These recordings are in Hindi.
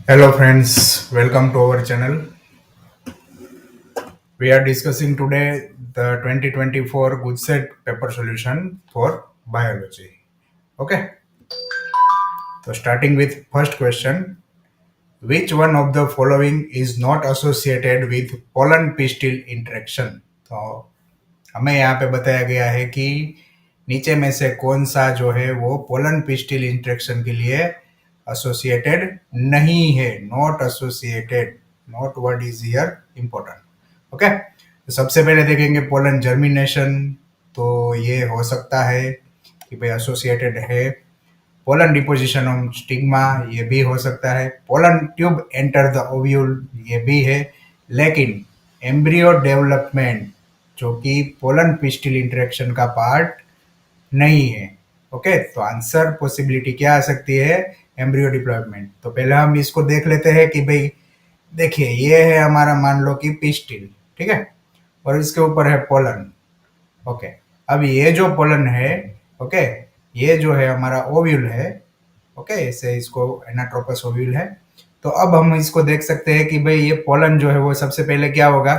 Hello friends, welcome to our channel. We are discussing today the 2024 good set paper solution for biology. Okay, so starting with first question, which one of the following is not associated with pollen pistil interaction? तो हमें यहाँ पे बताया गया है कि नीचे में से कौन सा जो है वो पोलन पिस्टिल इंटरेक्शन के लिए एसोसिएटेड नहीं है, not associated, not word is here important. Okay, तो सबसे पहले देखेंगे पोलन जर्मिनेशन, तो ये हो सकता है कि भाई एसोसिएटेड है। पोलन डिपोजिशन ऑफ स्टिग्मा, ये भी हो सकता है। Pollen tube enter the ovule, ये भी है। लेकिन एम्ब्रियो डेवलपमेंट जो कि पोलन पिस्टिल इंटरेक्शन का पार्ट नहीं है। ओके, तो आंसर पॉसिबिलिटी क्या आ सकती है? Embryo development. तो पहले हम इसको देख लेते हैं कि भाई देखिए ये है हमारा, मान लो कि पिस्टिल, ठीक है, और इसके ऊपर है पोलन। ओके, अब ये जो पोलन है, ओके, ये जो है हमारा ओव्यूल है। ओके, ऐसे इसको एनाट्रोपस ओव्यूल है। तो अब हम इसको देख सकते हैं कि भाई ये पोलन जो है वो सबसे पहले क्या होगा?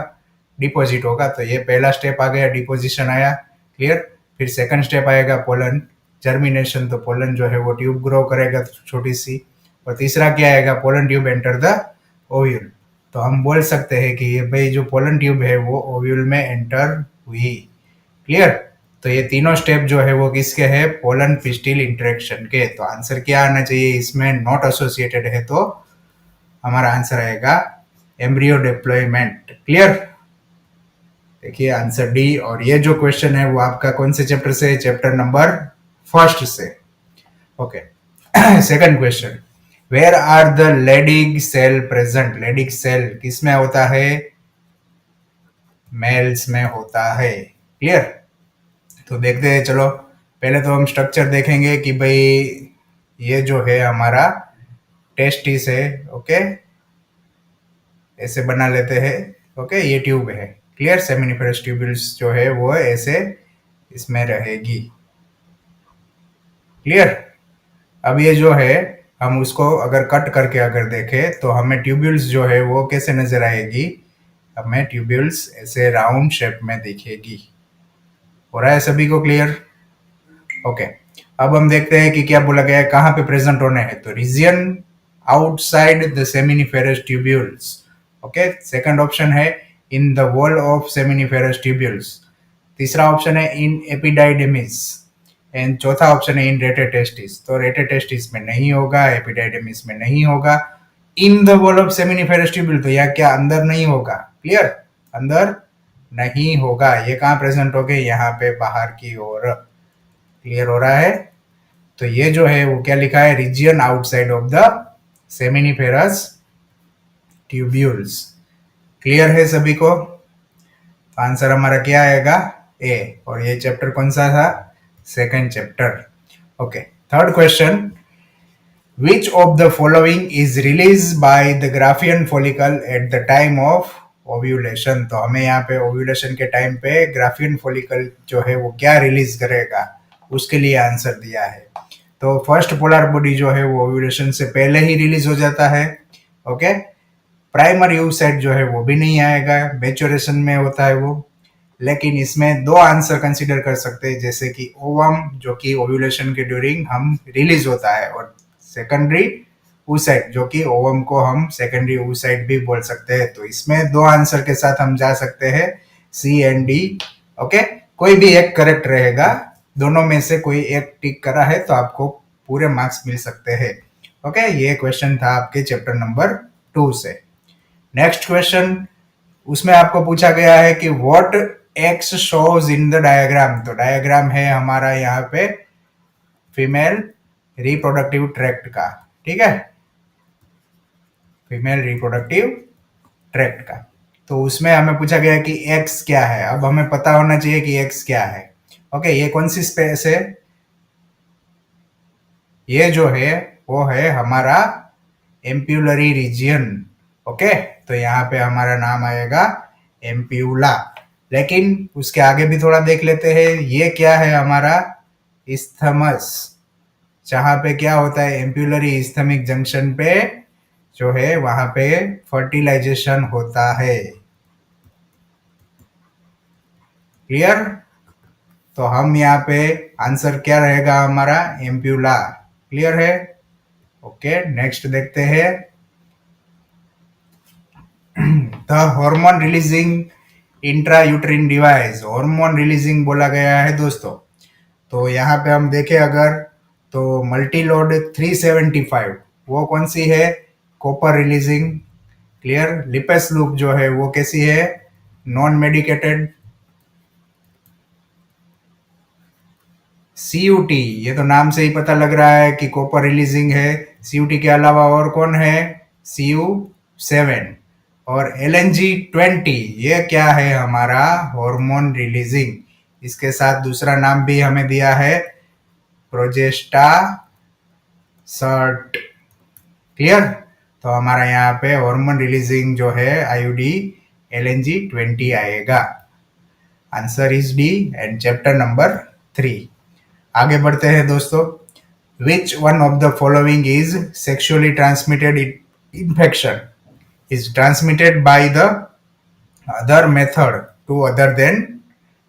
डिपॉजिट होगा। तो ये पहला स्टेप आ गया, डिपोजिशन आया, क्लियर। फिर सेकंड स्टेप आएगा पोलन जर्मिनेशन, तो पोलन जो है वो ट्यूब ग्रो करेगा छोटी सी। और तीसरा क्या आएगा? Pollen tube enter the ovule. तो हम बोल सकते हैं कि ये भाई जो पोलन ट्यूब है वो ओव्यूल में एंटर हुई, क्लियर। तो ये तीनों स्टेप जो है वो किसके हैं? पोलन पिस्टिल इंटरेक्शन के। तो आंसर क्या आना चाहिए इसमें? नॉट एसोसिएटेड है, तो हमारा आंसर आएगा एम्ब्रियो डिप्लॉयमेंट, क्लियर। देखिए आंसर डी। और ये जो क्वेश्चन है वो आपका कौन से चैप्टर से है? चैप्टर नंबर फर्स्ट से। Okay, second question, where are the Leydig cell present? Leydig cell किसमें होता है? मेल्स में होता है, क्लियर। तो देखते हैं, चलो पहले तो हम स्ट्रक्चर देखेंगे कि भाई ये जो है हमारा टेस्टिस है। ओके, ऐसे बना लेते हैं। ओके, ये ट्यूब है, क्लियर। सेमिनिफेरस ट्यूब्यूल्स जो है वो ऐसे इसमें रहेगी, क्लियर। अब ये जो है हम उसको अगर कट करके अगर देखें तो हमें ट्यूब्यूल्स जो है वो कैसे नजर आएगी? हमें ट्यूब्यूल्स ऐसे राउंड शेप में दिखेगी। हो रहा है सभी को क्लियर? ओके, अब हम देखते हैं कि क्या बोला गया है, कहाँ पे प्रेजेंट होने हैं। तो region outside the seminiferous tubules. Okay, second option है in the wall of seminiferous tubules. तीसरा ऑप्शन है इन एपिडाइडेमिस, एंड चौथा ऑप्शन है इन रेटेटेस्टिस। तो रेटेटेस्टिस में नहीं होगा, एपिडाइडेमिस में नहीं होगा। इन the wall of seminiferous tubule, तो यह क्या अंदर नहीं होगा? क्लियर, अंदर नहीं होगा। ये कहाँ प्रेजेंट हो गए? यहाँ पे बाहर की ओर, क्लियर हो रहा है। तो ये जो है वो क्या लिखा है? Region outside of the seminiferous tubules, clear है सभी को? आंसर हमारा क्या आएगा? ए। और ये चैप्टर कौन सा था? Second chapter. Okay, third question, which of the following is released by the Graafian follicle at the time of ovulation? तो हमें यहाँ पे ओव्यूलेशन के टाइम पे ग्राफियन फॉलिकल जो है वो क्या रिलीज करेगा, उसके लिए आंसर दिया है। तो फर्स्ट पोलर बॉडी जो है वो ओव्यूलेशन से पहले ही रिलीज हो जाता है। ओके, प्राइमरी oocyte जो है वो भी नहीं आएगा, मैच्योरेशन में होता है वो। लेकिन इसमें दो आंसर कंसीडर कर सकते हैं, जैसे कि ओवम जो कि ओव्यूलेशन के ड्यूरिंग हम रिलीज होता है, और सेकेंडरी oocyte जो कि ओवम को हम सेकेंडरी oocyte भी बोल सकते हैं। तो इसमें दो आंसर के साथ हम जा सकते हैं, सी एंड डी। ओके, कोई भी एक करेक्ट रहेगा, दोनों में से कोई एक टिक करा है तो आपको पूरे मार्क्स मिल सकते हैं। ओके, ये क्वेश्चन था आपके चैप्टर नंबर 2 से। नेक्स्ट क्वेश्चन, उसमें आपको पूछा गया है कि what x shows in the diagram. तो डायग्राम है हमारा यहाँ पे फीमेल रिप्रोडक्टिव ट्रैक्ट का, ठीक है, फीमेल रिप्रोडक्टिव ट्रैक्ट का। तो उसमें हमें पूछा गया कि एक्स क्या है। अब हमें पता होना चाहिए कि एक्स क्या है। ओके, ये कौन सी स्पेस है? ये जो है वो है हमारा एम्प्यूलरी रीजियन। ओके, तो यहाँ पे हमारा नाम आएगा एम्प्यूला। लेकिन उसके आगे भी थोड़ा देख लेते हैं, ये क्या है हमारा? इस्थमस, जहां पे क्या होता है? एम्प्यूलरी इस्थमिक जंक्शन पे जो है वहां पे फर्टिलाइजेशन होता है। क्लियर? तो हम यहाँ पे आंसर क्या रहेगा हमारा? एम्प्यूला। क्लियर है? ओके, नेक्स्ट देखते हैं। The hormone releasing intra uterine device, hormone releasing बोला गया है दोस्तों। तो यहाँ पे हम देखें अगर, तो मल्टीलोड 375 वो कौन सी है? Copper releasing. Clear? Lipase loop जो है वो कैसी है? Non medicated. सीयूटी, ये तो नाम से ही पता लग रहा है कि कॉपर रिलीजिंग है। सीयूटी के अलावा और कौन है? CU7 और LNG20, ये क्या है? हमारा हार्मोन रिलीजिंग। इसके साथ दूसरा नाम भी हमें दिया है, प्रोजेस्टा सर्ट। क्लियर? तो हमारा यहाँ पे हार्मोन रिलीजिंग जो है IUD LNG20 आएगा। Answer is D and chapter number 3। आगे बढ़ते हैं दोस्तों। Which one of the following is sexually transmitted infection is transmitted by the other method to other than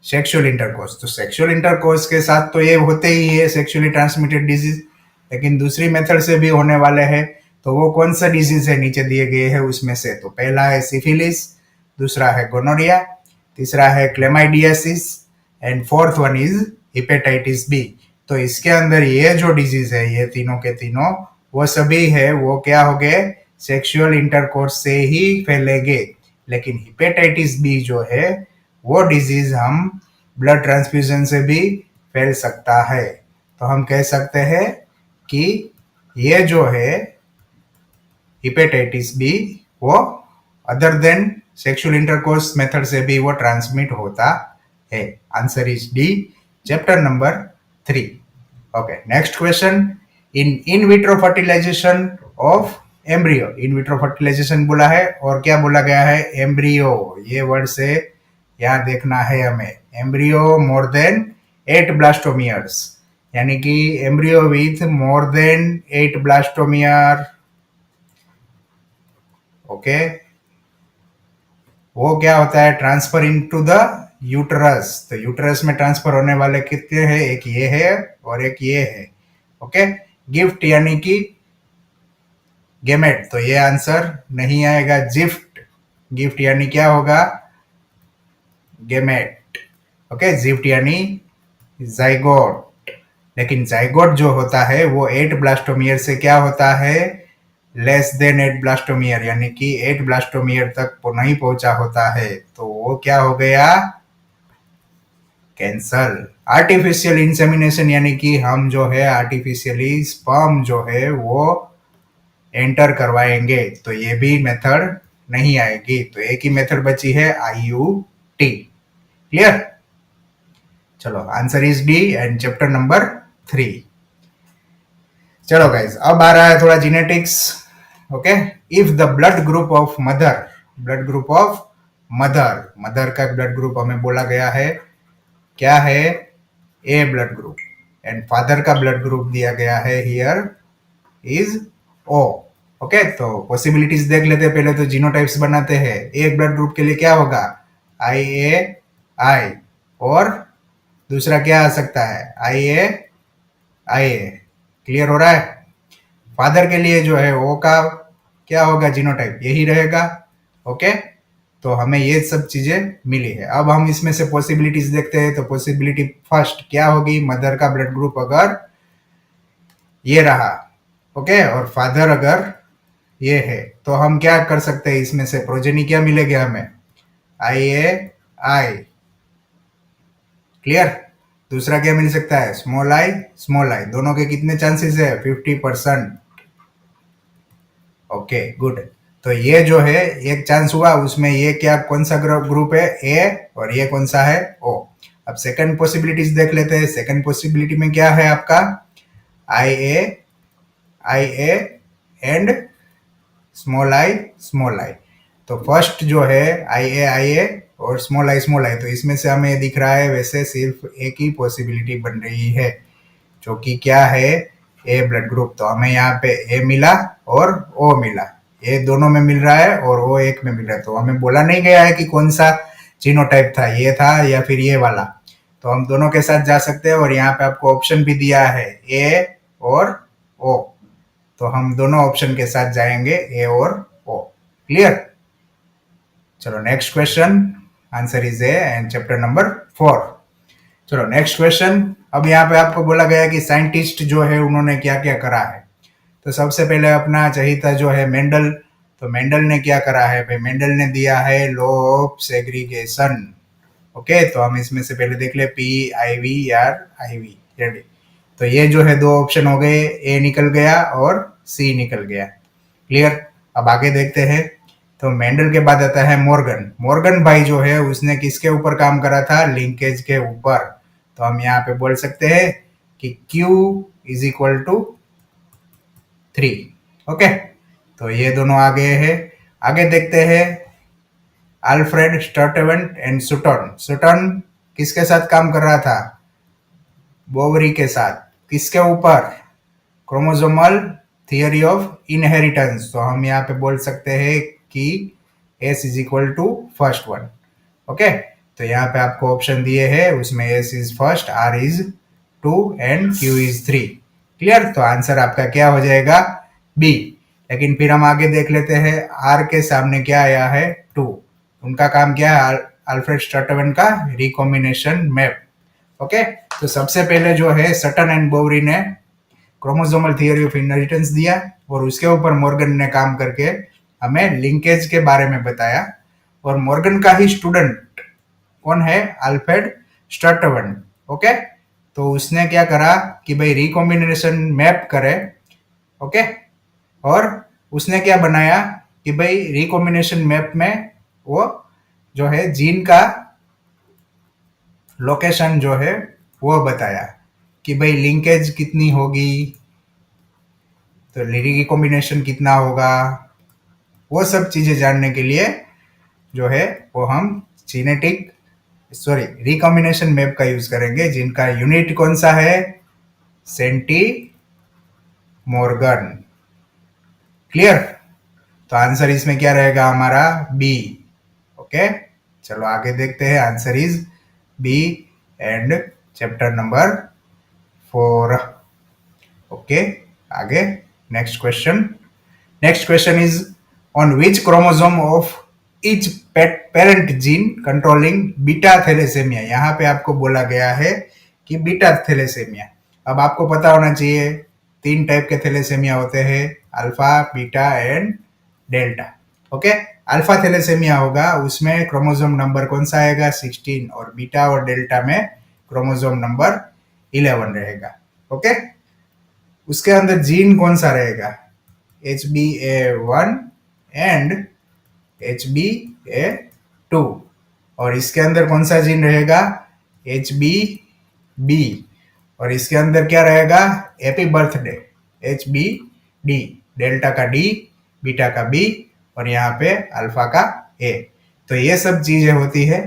sexual intercourse? तो सेक्सुअल इंटरकोर्स के साथ तो ये होते ही है सेक्सुअली ट्रांसमिटेड डिजीज, लेकिन दूसरी मेथड से भी होने वाले हैं। तो वो कौन सा डिजीज है नीचे दिए गए हैं उसमें से? तो पहला है सिफिलिस, दूसरा है गोनोरिया, तीसरा है chlamydiasis and fourth one is hepatitis B. तो इसके अंदर ये जो डिजीज है, ये तीनों के तीनों वो सभी है वो क्या हो गए? सेक्सुअल इंटरकोर्स से ही फैलेंगे। लेकिन हिपेटाइटिस बी जो है वो डिजीज हम ब्लड ट्रांसफ्यूजन से भी फैल सकता है। तो हम कह सकते हैं कि ये जो है हिपेटाइटिस बी वो other than sexual intercourse method से भी वो ट्रांसमिट होता है। Answer is D, chapter number 3। Okay, next question. In vitro fertilisation of embryo, in vitro fertilisation बोला है और क्या बोला गया है? एम्ब्रियो। ये वर्ड से यहाँ देखना है हमें, एम्ब्रियो मोर देन 8 ब्लास्टोमियर्स, यानी कि embryo with more than 8 blastomere. Okay, वो क्या होता है? Transfer into the uterus. तो यूटरस में ट्रांसफर होने वाले कितने हैं? एक ये है और एक ये है। ओके, गिफ्ट यानी कि गेमेट, तो ये आंसर नहीं आएगा। जिफ्ट, गिफ्ट यानी क्या होगा? गेमेट। ओके, जिफ्ट यानी जाइगोट। लेकिन जाइगोट जो होता है वो 8 ब्लास्टोमियर से क्या होता है? लेस देन 8 ब्लास्टोमियर, यानी कि 8 ब्लास्टोमियर तक नहीं पहुंचा होता है। तो वो क्या हो गया? कैंसल। आर्टिफिशियल इंसेमिनेशन, यानी कि हम जो है आर्टिफिशियली स्पर्म जो है वो एंटर करवाएंगे, तो ये भी मेथड नहीं आएगी। तो एक ही मेथड बची है, IUT। क्लियर? चलो, answer is D and chapter number 3। चलो गाइज, अब आ रहा है थोड़ा genetics. Okay, if the blood group of mother, blood group of mother, mother का ब्लड ग्रुप हमें बोला गया है क्या है? ए ब्लड ग्रुप। एंड फादर का ब्लड ग्रुप दिया गया है हियर इज ओ। ओके, तो पॉसिबिलिटीज देख लेते हैं पहले। तो जीनोटाइप्स बनाते हैं। एक ब्लड ग्रुप के लिए क्या होगा? IA। और दूसरा क्या आ सकता है? IA। क्लियर हो रहा है? फादर के लिए जो है ओ का क्या होगा? जीनोटाइप यही रहेगा। ओके, तो हमें ये सब चीजें मिली है। अब हम इसमें से पॉसिबिलिटीज देखते हैं। तो पॉसिबिलिटी फर्स्ट क्या होगी? मदर का ब्लड ग्रुप अगर ये रहा, ओके, और फादर अगर ये है, तो हम क्या कर सकते हैं? इसमें से प्रोजेनी क्या मिलेगी हमें? IA। क्लियर? दूसरा क्या मिल सकता है? Small I. दोनों के कितने चांसेस है? 50%। Okay, good. तो ये जो है एक चांस हुआ, उसमें ये क्या कौन सा ग्रुप है? ए, और ये कौन सा है? ओ। अब सेकंड पॉसिबिलिटीज देख लेते हैं। सेकंड पॉसिबिलिटी में क्या है आपका? IA and small I. तो फर्स्ट जो है IA और स्मॉल आई, तो इसमें से हमें दिख रहा है वैसे सिर्फ एक ही पॉसिबिलिटी बन रही है, जो कि क्या है? ए ब्लड ग्रुप। तो हमें यहाँ पे ए मिला और ओ मिला। ये दोनों में मिल रहा है और वो एक में मिल रहा है, तो हमें बोला नहीं गया है कि कौन सा जीनोटाइप था, ये था या फिर ये वाला। तो हम दोनों के साथ जा सकते हैं और यहाँ पे आपको ऑप्शन भी दिया है ए और ओ, तो हम दोनों ऑप्शन के साथ जाएंगे ए और ओ। क्लियर? चलो next question, answer is A and chapter number 4। चलो नेक्स्ट क्वेश्चन। अब यहाँ पे आपको बोला गया है कि साइंटिस्ट जो है उन्होंने क्या क्या करा है। तो सबसे पहले अपना चहिता जो है मेंडल, तो मेंडल ने क्या करा है भाई, मेंडल ने दिया है लॉ ऑफ सेग्रीगेशन। ओके, तो हम इसमें से पहले देख ले PIVR IV, रेडी। तो ये जो है दो ऑप्शन हो गए, ए निकल गया और सी निकल गया। क्लियर? अब आगे देखते हैं। तो मेंडल के बाद आता है मॉर्गन। मॉर्गन भाई जो है उसने किसके ऊपर काम करा था, लिंकेज के ऊपर। तो हम यहाँ पे बोल सकते हैं कि Q is equal to 3। Okay, तो ये दोनों आगे है। आगे देखते हैं Alfred Sturtevant and Sutton. Sutton किसके साथ काम कर रहा था, बोवरी के साथ। किसके ऊपर, क्रोमोसोमल थियरी ऑफ इनहेरिटेंस। तो हम यहाँ पे बोल सकते हैं कि S is equal to first one. Okay, तो यहाँ पे आपको ऑप्शन दिए हैं, उसमें S is first, R is 2 and Q is 3। Clear? तो आंसर आपका क्या हो जाएगा, बी। लेकिन फिर हम आगे देख लेते हैं, R के सामने क्या आया है, 2। उनका काम क्या है, अल्फ्रेड स्टर्टवन का रिकॉम्बिनेशन मैप। ओके, तो सबसे पहले जो है सटन एंड बोवरी ने क्रोमोसोमल थियरी ऑफ इनहेरिटेंस दिया और उसके ऊपर मॉर्गन ने काम करके हमें लिंकेज के बारे में बताया। और मॉर्गन का ही स्टूडेंट कौन है, अल्फ्रेड स्टर्टवन। ओके, तो उसने क्या करा कि भाई रिकॉम्बिनेशन मैप करे। ओके, और उसने क्या बनाया कि भाई रिकॉम्बिनेशन मैप में वो जो है जीन का लोकेशन जो है वो बताया कि भाई लिंकेज कितनी होगी, तो रिकॉम्बिनेशन कितना होगा, वो सब चीजें जानने के लिए जो है वो हम जीनेटिक रिकॉम्बिनेशन मैप का यूज करेंगे, जिनका यूनिट कौन सा है, सेंटी मॉर्गन। क्लियर? तो आंसर इसमें क्या रहेगा हमारा, बी। ओके, चलो आगे देखते हैं, answer is B and chapter number 4। Okay, आगे next question. Next question is on which chromosome of each parent gene controlling beta thalassaemia. यहाँ पे आपको बोला गया है कि बीटा थैलेसेमिया। अब आपको पता होना चाहिए 3 टाइप के थैलेसेमिया होते हैं, alpha, beta and delta. Okay, alpha thalassaemia होगा, उसमें क्रोमोसोम नंबर कौन सा आएगा, 16, और बीटा और डेल्टा में क्रोमोसोम नंबर 11 रहेगा। ओके, उसके अंदर जीन कौन सा रहेगा, HbA1 एंड HbA2। और इसके अंदर कौन सा जीन रहेगा, HbB। और इसके अंदर क्या रहेगा, हैप्पी बर्थडे, HbD, डेल्टा का D, बीटा का B, और यहाँ पे अल्फा का A। तो ये सब चीजें होती है।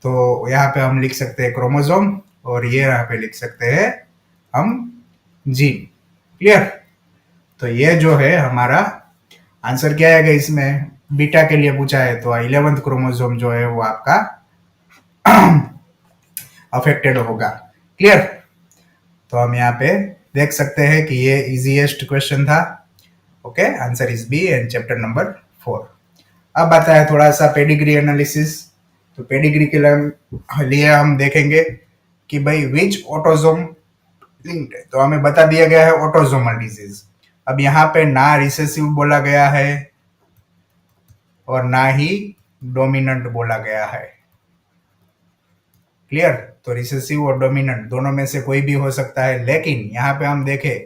तो यहाँ पे हम लिख सकते हैं क्रोमोसोम, और ये यहाँ पे लिख सकते हैं हम जीन। क्लियर? तो ये जो है हमारा आंसर क्या आएगा, इसमें बीटा के लिए पूछा है तो 11th क्रोमोसोम जो है वो आपका अफेक्टेड होगा। क्लियर? तो हम यहाँ पे देख सकते हैं कि ये इजीएस्ट क्वेश्चन था। Okay, answer is B and chapter number 4। अब आता है थोड़ा सा पेडिग्री एनालिसिस। तो पेडिग्री के लिए हम देखेंगे कि भाई विच ऑटोसोम लिंक्ड है। तो हमें बता दिया गया है ऑटोसोमल डिजीज। अब यहाँ पे ना रिसेसिव बोला गया है और ना ही डोमिनेंट बोला गया है। क्लियर? तो रिसेसिव और डोमिनेंट दोनों में से कोई भी हो सकता है, लेकिन यहाँ पे हम देखें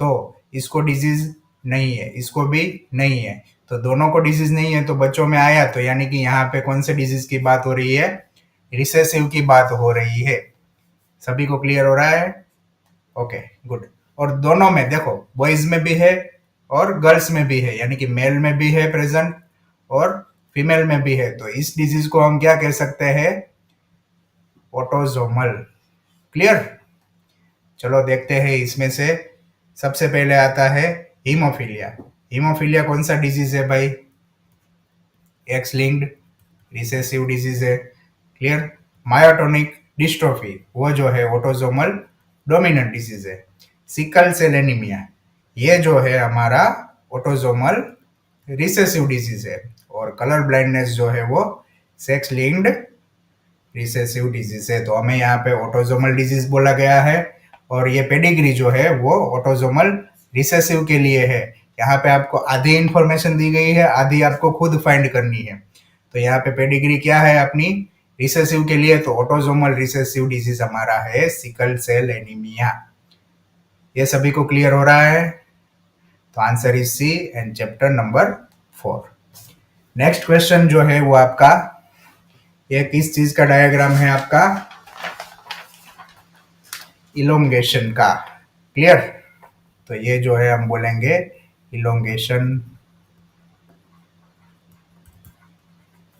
तो इसको डिजीज नहीं है, इसको भी नहीं है। तो दोनों को डिजीज नहीं है तो बच्चों में आया, तो यानी कि यहाँ पे कौन से डिजीज की बात हो रही है, रिसेसिव की बात हो रही है। सभी को क्लियर हो रहा है? Okay, good. और दोनों में देखो, बॉयज में भी है और गर्ल्स में भी है, यानी कि मेल में भी है प्रेजेंट और फीमेल में भी है। तो इस डिजीज को हम क्या कह सकते हैं, ऑटोसोमल। क्लियर? चलो देखते हैं, इसमें से सबसे पहले आता है हीमोफीलिया। हीमोफीलिया कौन सा डिजीज है भाई? एक्स लिंक्ड रिसेसिव डिजीज है। क्लियर? मायोटोनिक डिस्ट्रोफी वो जो है ऑटोसोमल डोमिनेंट डिजीज है। सिकल सेल एनीमिया ये जो है हमारा ऑटोसोमल रिसेसिव डिजीज है। और कलर ब्लाइंडनेस जो है वो सेक्स लिंक्ड रिसेसिव डिजीज है। तो हमें यहाँ पे ऑटोसोमल डिजीज बोला गया है और ये पेडिग्री जो है वो ऑटोसोमल रिसेसिव के लिए है। यहाँ पे आपको आधी इंफॉर्मेशन दी गई है, आधी आपको खुद फाइंड करनी है। तो यहाँ पे पेडिग्री क्या है अपनी? रिसेसिव के लिए। तो ऑटोसोमल रिसेसिव डिजीज हमारा है सिकल सेल एनीमिया। ये सभी को क्लियर हो रहा है? तो answer is C and chapter number 4। Next question जो है वो आपका, ये किस चीज का डायग्राम है आपका? इलोंगेशन का। क्लियर? तो ये जो है हम बोलेंगे इलोंगेशन।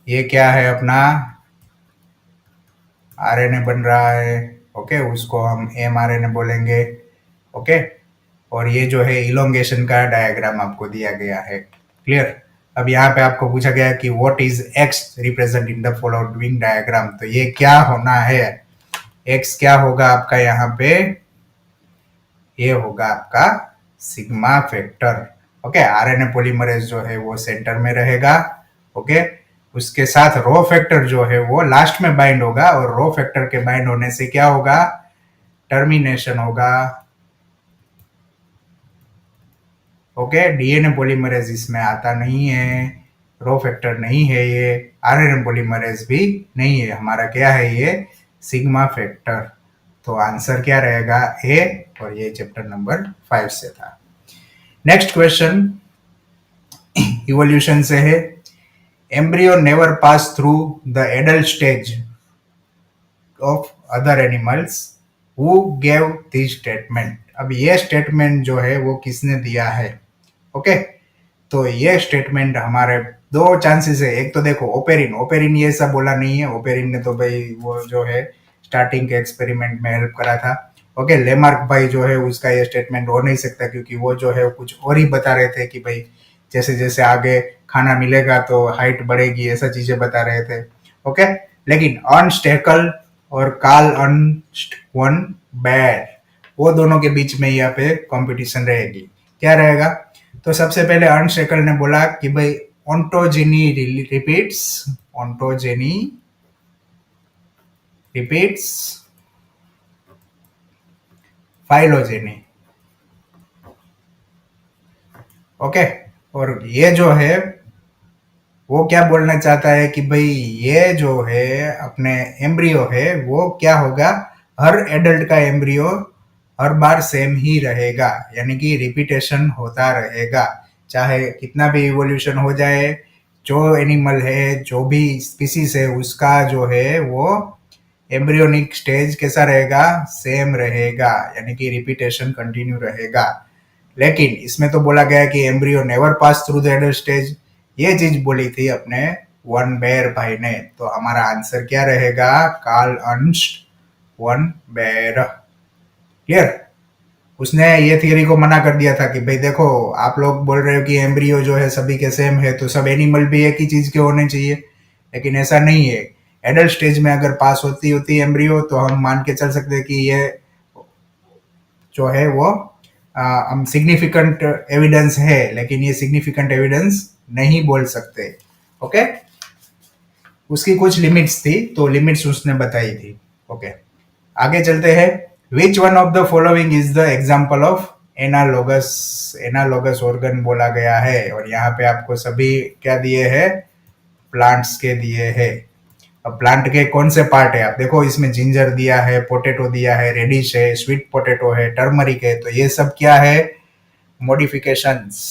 ये क्या है अपना? आरएनए बन रहा है। ओके, उसको हम एमआरएनए बोलेंगे। ओके, और ये जो है इलोंगेशन का डायग्राम आपको दिया गया है। क्लियर? अब यहाँ पे आपको पूछा गया कि what is x represent in the following diagram. तो ये क्या होना है? एक्स क्या होगा आपका यहाँ पे? ये होगा आपका sigma factor. Okay, RNA polymerase जो है वो सेंटर में रहेगा। ओके, उसके साथ रो फैक्टर जो है वो लास्ट में बाइंड होगा और रो फैक्टर के बाइंड होने से क्या होगा? टर्मिनेशन होगा। ओके, डीएनए पॉलीमरेज इसमें आता नहीं है, रो फैक्टर नहीं है, ये आरएनए पॉलीमरेज भी नहीं है। हमारा क्या है? ये सिग्मा फैक्टर। तो आंसर क्या रहेगा? ए। और ये चैप्टर नंबर 5 से था। नेक्स्ट क्वेश्चन इवोल्यूशन से है। Embryo never pass through the adult stage of other animals who gave this statement. अब ये स्टेटमेंट जो है वो किसने दिया है? ओके, तो ये स्टेटमेंट हमारे दो चांसेस है। एक तो देखो ओपेरिन, ओपेरिन ये सब बोला नहीं है। ओपेरिन ने तो भाई वो जो है स्टार्टिंग के एक्सपेरिमेंट में हेल्प करा था। ओके, लेमार्क भाई जो है उसका ये स्टेटमेंट हो नहीं सकता क्योंकि वो जो है कुछ और ही बता रहे थे कि भाई जैसे जैसे आगे खाना मिलेगा तो हाइट बढ़ेगी, ऐसा चीजें बता रहे थे। ओके, लेकिन अनस्टेकल और कार्ल अर्नस्ट वन बेयर वो दोनों के बीच में यहाँ पे कंपटीशन रहेगी। क्या रहेगा? तो सबसे पहले अनस्टेकल ने बोला कि भाई ओंटोजेनी रिपीट्स, ओंटोजेनी रिपीट्स फाइलोजेनी। ओके, और ये जो है वो क्या बोलना चाहता है कि भाई ये जो है अपने एम्ब्रियो है वो क्या होगा? हर एडल्ट का एम्ब्रियो हर बार सेम ही रहेगा, यानी कि रिपीटेशन होता रहेगा। चाहे कितना भी इवोल्यूशन हो जाए, जो एनिमल है, जो भी स्पीसीज है, उसका जो है वो एम्ब्रियोनिक स्टेज कैसा रहेगा? सेम रहेगा, यानी कि रिपीटेशन कंटिन्यू रहेगा। लेकिन इसमें तो बोला गया कि embryo never pass through the adult stage, ये चीज बोली थी अपने वन बेयर भाई ने। तो हमारा आंसर क्या रहेगा? Karl Ernst von Baer. Clear? उसने ये थियरी को मना कर दिया था कि भाई देखो आप लोग बोल रहे हो कि एम्ब्रियो जो है सभी के सेम है तो सब एनिमल भी एक ही चीज के होने चाहिए, लेकिन ऐसा नहीं है। एडल्ट स्टेज में अगर पास होती होती एम्ब्रियो तो हम मान के चल सकते हैं कि ये जो है वो हम सिग्निफिकेंट एविडेंस है, लेकिन ये सिग्निफिकेंट एविडेंस नहीं बोल सकते। ओके, उसकी कुछ लिमिट्स थी, तो लिमिट्स उसने बताई थी। ओके, आगे चलते हैं। विच one of the following is the example of analogous? Analogous organ बोला गया है और यहाँ पे आपको सभी क्या दिए हैं? प्लांट्स के दिए हैं। अब प्लांट के कौन से पार्ट है? आप देखो इसमें जिंजर दिया है, पोटैटो दिया है, रेडिश है, स्वीट पोटैटो है, टर्मरिक है। तो ये सब क्या है? मॉडिफिकेशंस।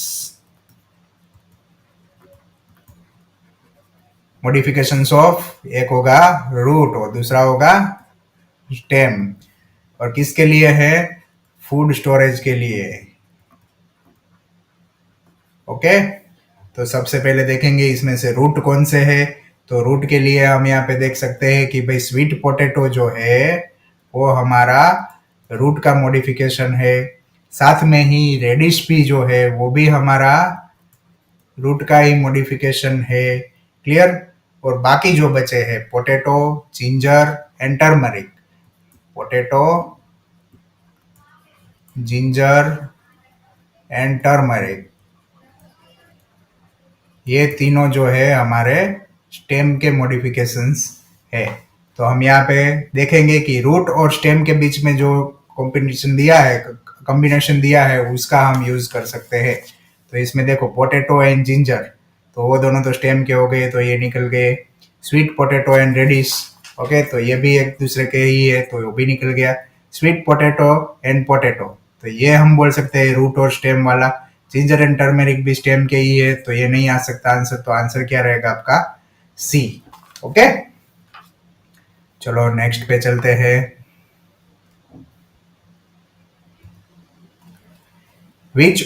मॉडिफिकेशंस ऑफ, एक होगा रूट और दूसरा होगा स्टेम। और किसके लिए है? फूड स्टोरेज के लिए। ओके, तो सबसे पहले देखेंगे इसमें से रूट कौन से है। तो रूट के लिए हम यहाँ पे देख सकते हैं कि भाई स्वीट पोटैटो जो है वो हमारा रूट का मॉडिफिकेशन है। साथ में ही रेडिश भी जो है वो भी हमारा रूट का ही मॉडिफिकेशन है। क्लियर। और बाकी जो बचे हैं potato, ginger and turmeric, potato, ginger and turmeric, ये तीनों जो है हमारे स्टेम के मॉडिफिकेशंस है। तो हम यहाँ पे देखेंगे कि रूट और स्टेम के बीच में जो कॉम्बिनेशन दिया है उसका हम यूज कर सकते हैं। तो इसमें देखो पोटैटो एंड जिंजर, तो वो दोनों तो स्टेम के हो गए, तो ये निकल गए। Sweet potato and radish, okay, तो ये भी एक दूसरे के ही है, तो वो भी निकल गया। स्वीट पोटैटो एंड पोटैटो, तो ये हम बोल सकते हैं रूट और स्टेम वाला। जिंजर एंड टर्मेरिक भी स्टेम के ही है, तो ये नहीं आ सकता आंसर, तो आंसर क्या रहेगा आपका सी। ओके, चलो नेक्स्ट पे चलते हैं। Which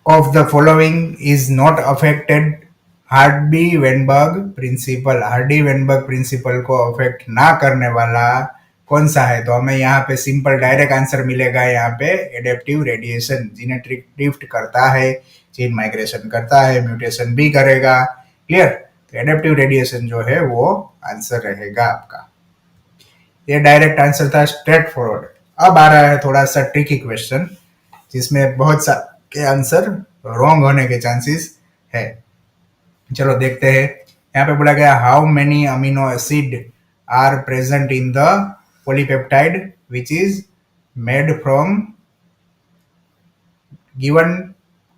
of the following is not affected Hardy Weinberg principle? Hardy Weinberg principle को अफेक्ट ना करने वाला कौन सा है? तो हमें यहाँ पे सिंपल डायरेक्ट आंसर मिलेगा। यहाँ पे एडेप्टिव रेडिएशन, जीनेटिक ड्रिफ्ट करता है, जीन माइग्रेशन करता है, म्यूटेशन भी करेगा। क्लियर। तो एडेप्टिव रेडिएशन जो है वो आंसर रहेगा आपका। ये डायरेक्ट आंसर था, स्ट्रेट फॉरवर्ड। अब आ रहा है थोड़ा सा ट्रिकी क्वेश्चन, जिसमें बहुत सा के आंसर रॉन्ग होने के चांसेस है। चलो देखते हैं। यहाँ पे बोला गया how many amino acid are present in the polypeptide which is made from given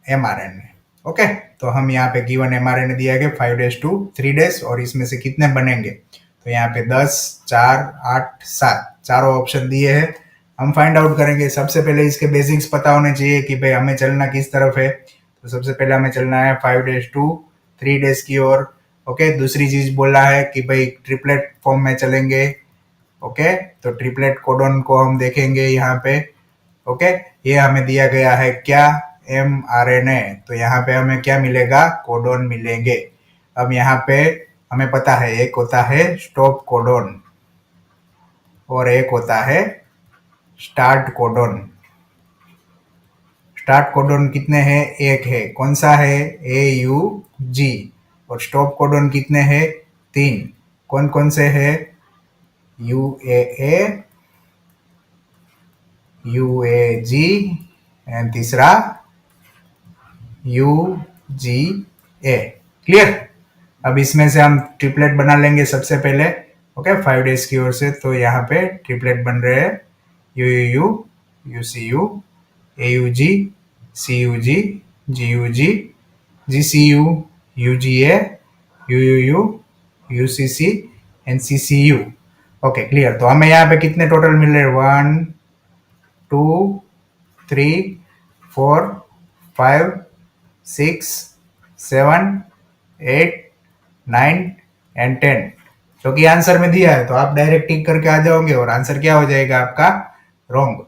mRNA। Okay, तो हम यहाँ पे गिवन mRNA दिया गया 5 days to 3 days, और इसमें से कितने बनेंगे? तो यहाँ पे 10, 4, 8, 7 चारों ऑप्शन दिए हैं। हम फाइंड आउट करेंगे। सबसे पहले इसके बेसिक्स पता होने चाहिए कि भाई हमें चलना किस तरफ है। तो सबसे पहले हमें चलना है 5 days to 3 days की ओर। ओके, दूसरी चीज बोला है कि भाई ट्रिपलेट फॉर्म में चलेंगे। ओके, तो ट्रिपलेट कोडोन को हम देखेंगे यहाँ पे। ओके, ये हमें दिया गया है क्या? mRNA। तो यहाँ पे हमें क्या मिलेगा? कोडोन मिलेंगे। अब यहाँ पे हमें पता है एक होता है स्टॉप कोडोन और एक होता है स्टार्ट कोडोन। स्टार्ट कोडोन कितने हैं? एक है। कौन सा है? AUG। और स्टॉप कोडोन कितने हैं? 3। कौन कौन से है? UAA, UAG एंड तीसरा UGA। क्लियर। अब इसमें से हम ट्रिपलेट बना लेंगे सबसे पहले। ओके, 5 days की ओर से। तो यहाँ पे ट्रिपलेट बन रहे हैं UUU, UCU, AUG, CUG, GUG, GCU, UGA, UUU, UCC and CCU। Okay, clear. तो हमें यहाँ पे कितने टोटल मिल रहे हैं? 1, 2, 3, 4, 5, 6, 7, 8, 9 एंड 10, जो कि आंसर में दिया है। तो आप डायरेक्ट टिक करके आ जाओगे और आंसर क्या हो जाएगा आपका? रॉन्ग।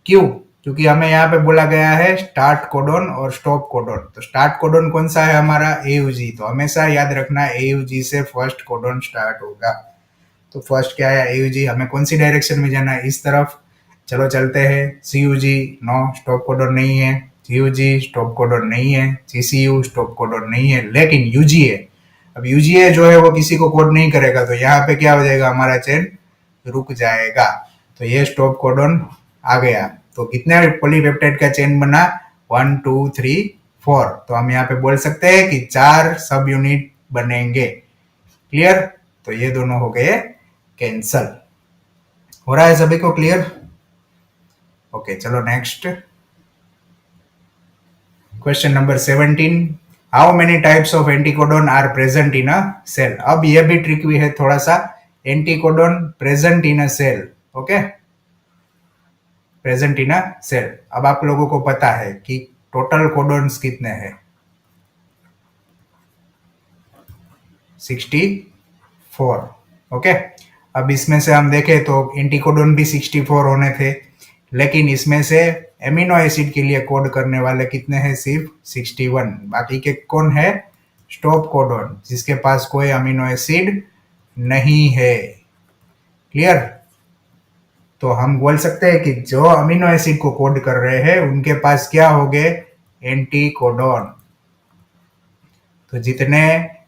क्यों? क्योंकि हमें यहाँ पे बोला गया है स्टार्ट कोडोन और स्टॉप कोडोन। तो स्टार्ट कोडोन कौन सा है? हमारा AUG। तो हमेशा याद रखना AUG से फर्स्ट कोडोन स्टार्ट होगा। तो फर्स्ट क्या है? AUG। हमें कौन सी डायरेक्शन में जाना है? इस तरफ। चलो चलते हैं। CUG, नो, स्टॉप कोडोन नहीं है। GUG स्टॉप कोडोन नहीं है। GCU स्टॉप कोडोन नहीं है, लेकिन UGA। अब UGA जो है वो किसी को कोड नहीं करेगा, तो यहाँ पे क्या हो जाएगा? हमारा चेन रुक जाएगा। तो ये स्टॉप कोडोन आ गया। तो कितने पॉलीपेप्टाइड का चेन बना? 1, 2, 3, 4। तो हम यहाँ पे बोल सकते हैं कि 4 सब यूनिट बनेंगे। क्लियर। तो ये दोनों हो गए कैंसल। हो रहा है सभी को क्लियर? ओके, चलो next question number 17। How many types of anticodon are present in a cell? अब ये भी ट्रिकी है थोड़ा सा। Anticodon present in a cell. Okay, present in a cell. अब आप लोगों को पता है कि टोटल कोडोन्स कितने हैं? 64। ओके, अब इसमें से हम देखें तो एंटीकोडोन भी 64 होने थे, लेकिन इसमें से एमिनो एसिड के लिए कोड करने वाले कितने हैं? सिर्फ 61। बाकी के कौन है? स्टॉप कोडोन, जिसके पास कोई अमीनो एसिड नहीं है। क्लियर। तो हम बोल सकते हैं कि जो अमीनो एसिड को कोड कर रहे हैं उनके पास क्या हो गए? Anti codon. तो जितने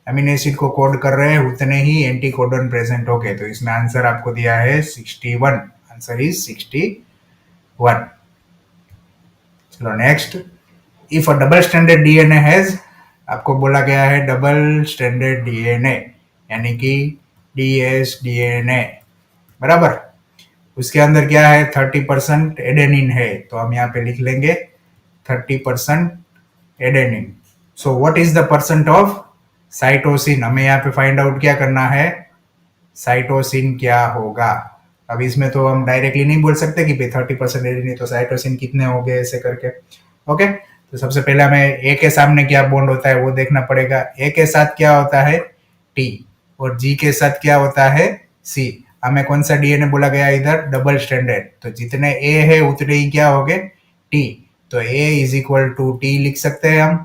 अमीनो एसिड को कोड कर रहे हैं उतने ही एंटी कोडन प्रेजेंट हो गए। तो इसमें आंसर आपको दिया है 61। Answer is 61। चलो next. If a double standard DNA has, आपको बोला गया है डबल स्टैंडर्ड डीएनए यानी कि डीएस डीएनए बराबर। उसके अंदर क्या है 30% एडेनिन है, तो हम यहाँ पे लिख लेंगे 30% adenine. So what is the percent of cytosine, हमें यहाँ पे फाइंड आउट क्या करना है, साइटोसिन क्या होगा। अब इसमें तो हम डायरेक्टली नहीं बोल सकते कि भाई 30% एडेनिन तो साइटोसिन कितने हो गए ऐसे करके। ओके, तो सबसे पहले हमें ए के सामने क्या बॉन्ड होता है वो देखना पड़ेगा। ए के साथ क्या होता है टी, और जी के साथ क्या होता है सी। हमें कौन सा डीएनए बोला गया इधर, डबल स्टैंडर्ड, तो जितने ए है उतने ही क्या हो गए टी। तो ए इज इक्वल टू टी लिख सकते हैं हम।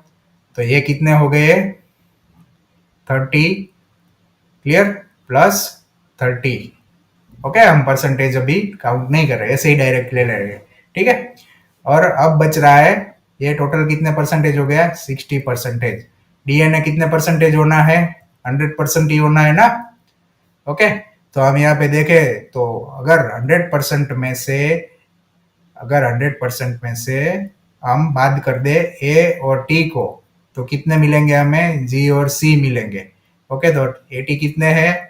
तो ये कितने हो गए 30, क्लियर, प्लस 30। ओके, हम परसेंटेज अभी काउंट नहीं कर रहे, ऐसे ही डायरेक्ट ले रहे हैं, ठीक है। और अब बच रहा है ये टोटल कितने परसेंटेज हो गया 60%। डीएनए कितने परसेंटेज होना है, 100% ही होना है ना। ओके, तो हम यहाँ पे देखें तो अगर 100% में से, अगर 100% में से हम बात कर दे ए और टी को, तो कितने मिलेंगे हमें, जी और सी मिलेंगे। ओके, तो ए टी कितने हैं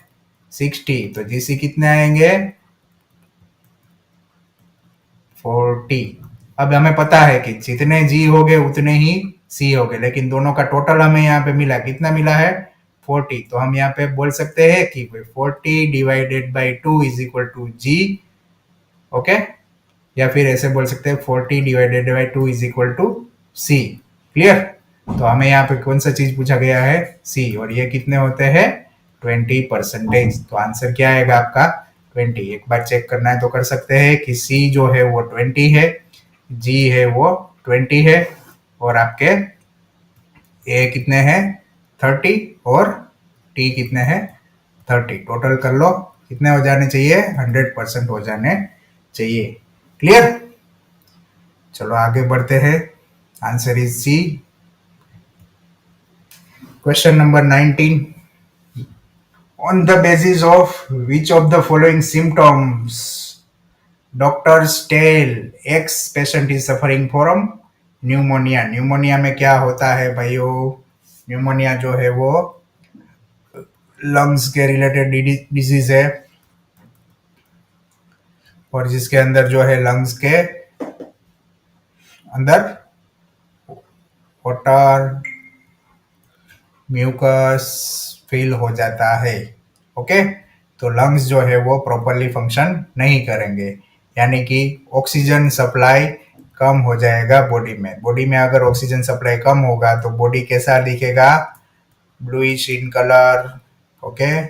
60, तो जी सी कितने आएंगे 40। अब हमें पता है कि जितने जी हो गए उतने ही सी हो गए, लेकिन दोनों का टोटल हमें यहाँ पे मिला, कितना मिला है 40। तो हम यहाँ पे बोल सकते हैं कि 40 divided by 2 is equal to G. Okay, या फिर ऐसे बोल सकते हैं 40 divided by 2 is equal to C. Clear. तो हमें यहाँ पे कौन सा चीज पूछा गया है सी, और ये कितने होते हैं 20%। तो आंसर क्या आएगा आपका 20। एक बार चेक करना है तो कर सकते हैं कि सी जो है वो 20 है, जी है वो 20 है, और आपके ए कितने हैं 30, और टी कितने हैं 30। टोटल कर लो कितने हो जाने चाहिए 100% हो जाने चाहिए। क्लियर। चलो आगे बढ़ते हैं। Answer is C. Question number 19। On the basis of which of the following symptoms doctors tell X patient is suffering from pneumonia. Pneumonia में क्या होता है भाइयों, न्यूमोनिया जो है वो लंग्स के रिलेटेड डिजीज है, और जिसके अंदर जो है लंग्स के अंदर वाटर म्यूकस फिल हो जाता है। ओके, तो लंग्स जो है वो प्रॉपरली फंक्शन नहीं करेंगे, यानी कि ऑक्सीजन सप्लाई कम हो जाएगा बॉडी में। बॉडी में अगर ऑक्सीजन सप्लाई कम होगा तो बॉडी कैसा दिखेगा, bluish in colour. Okay,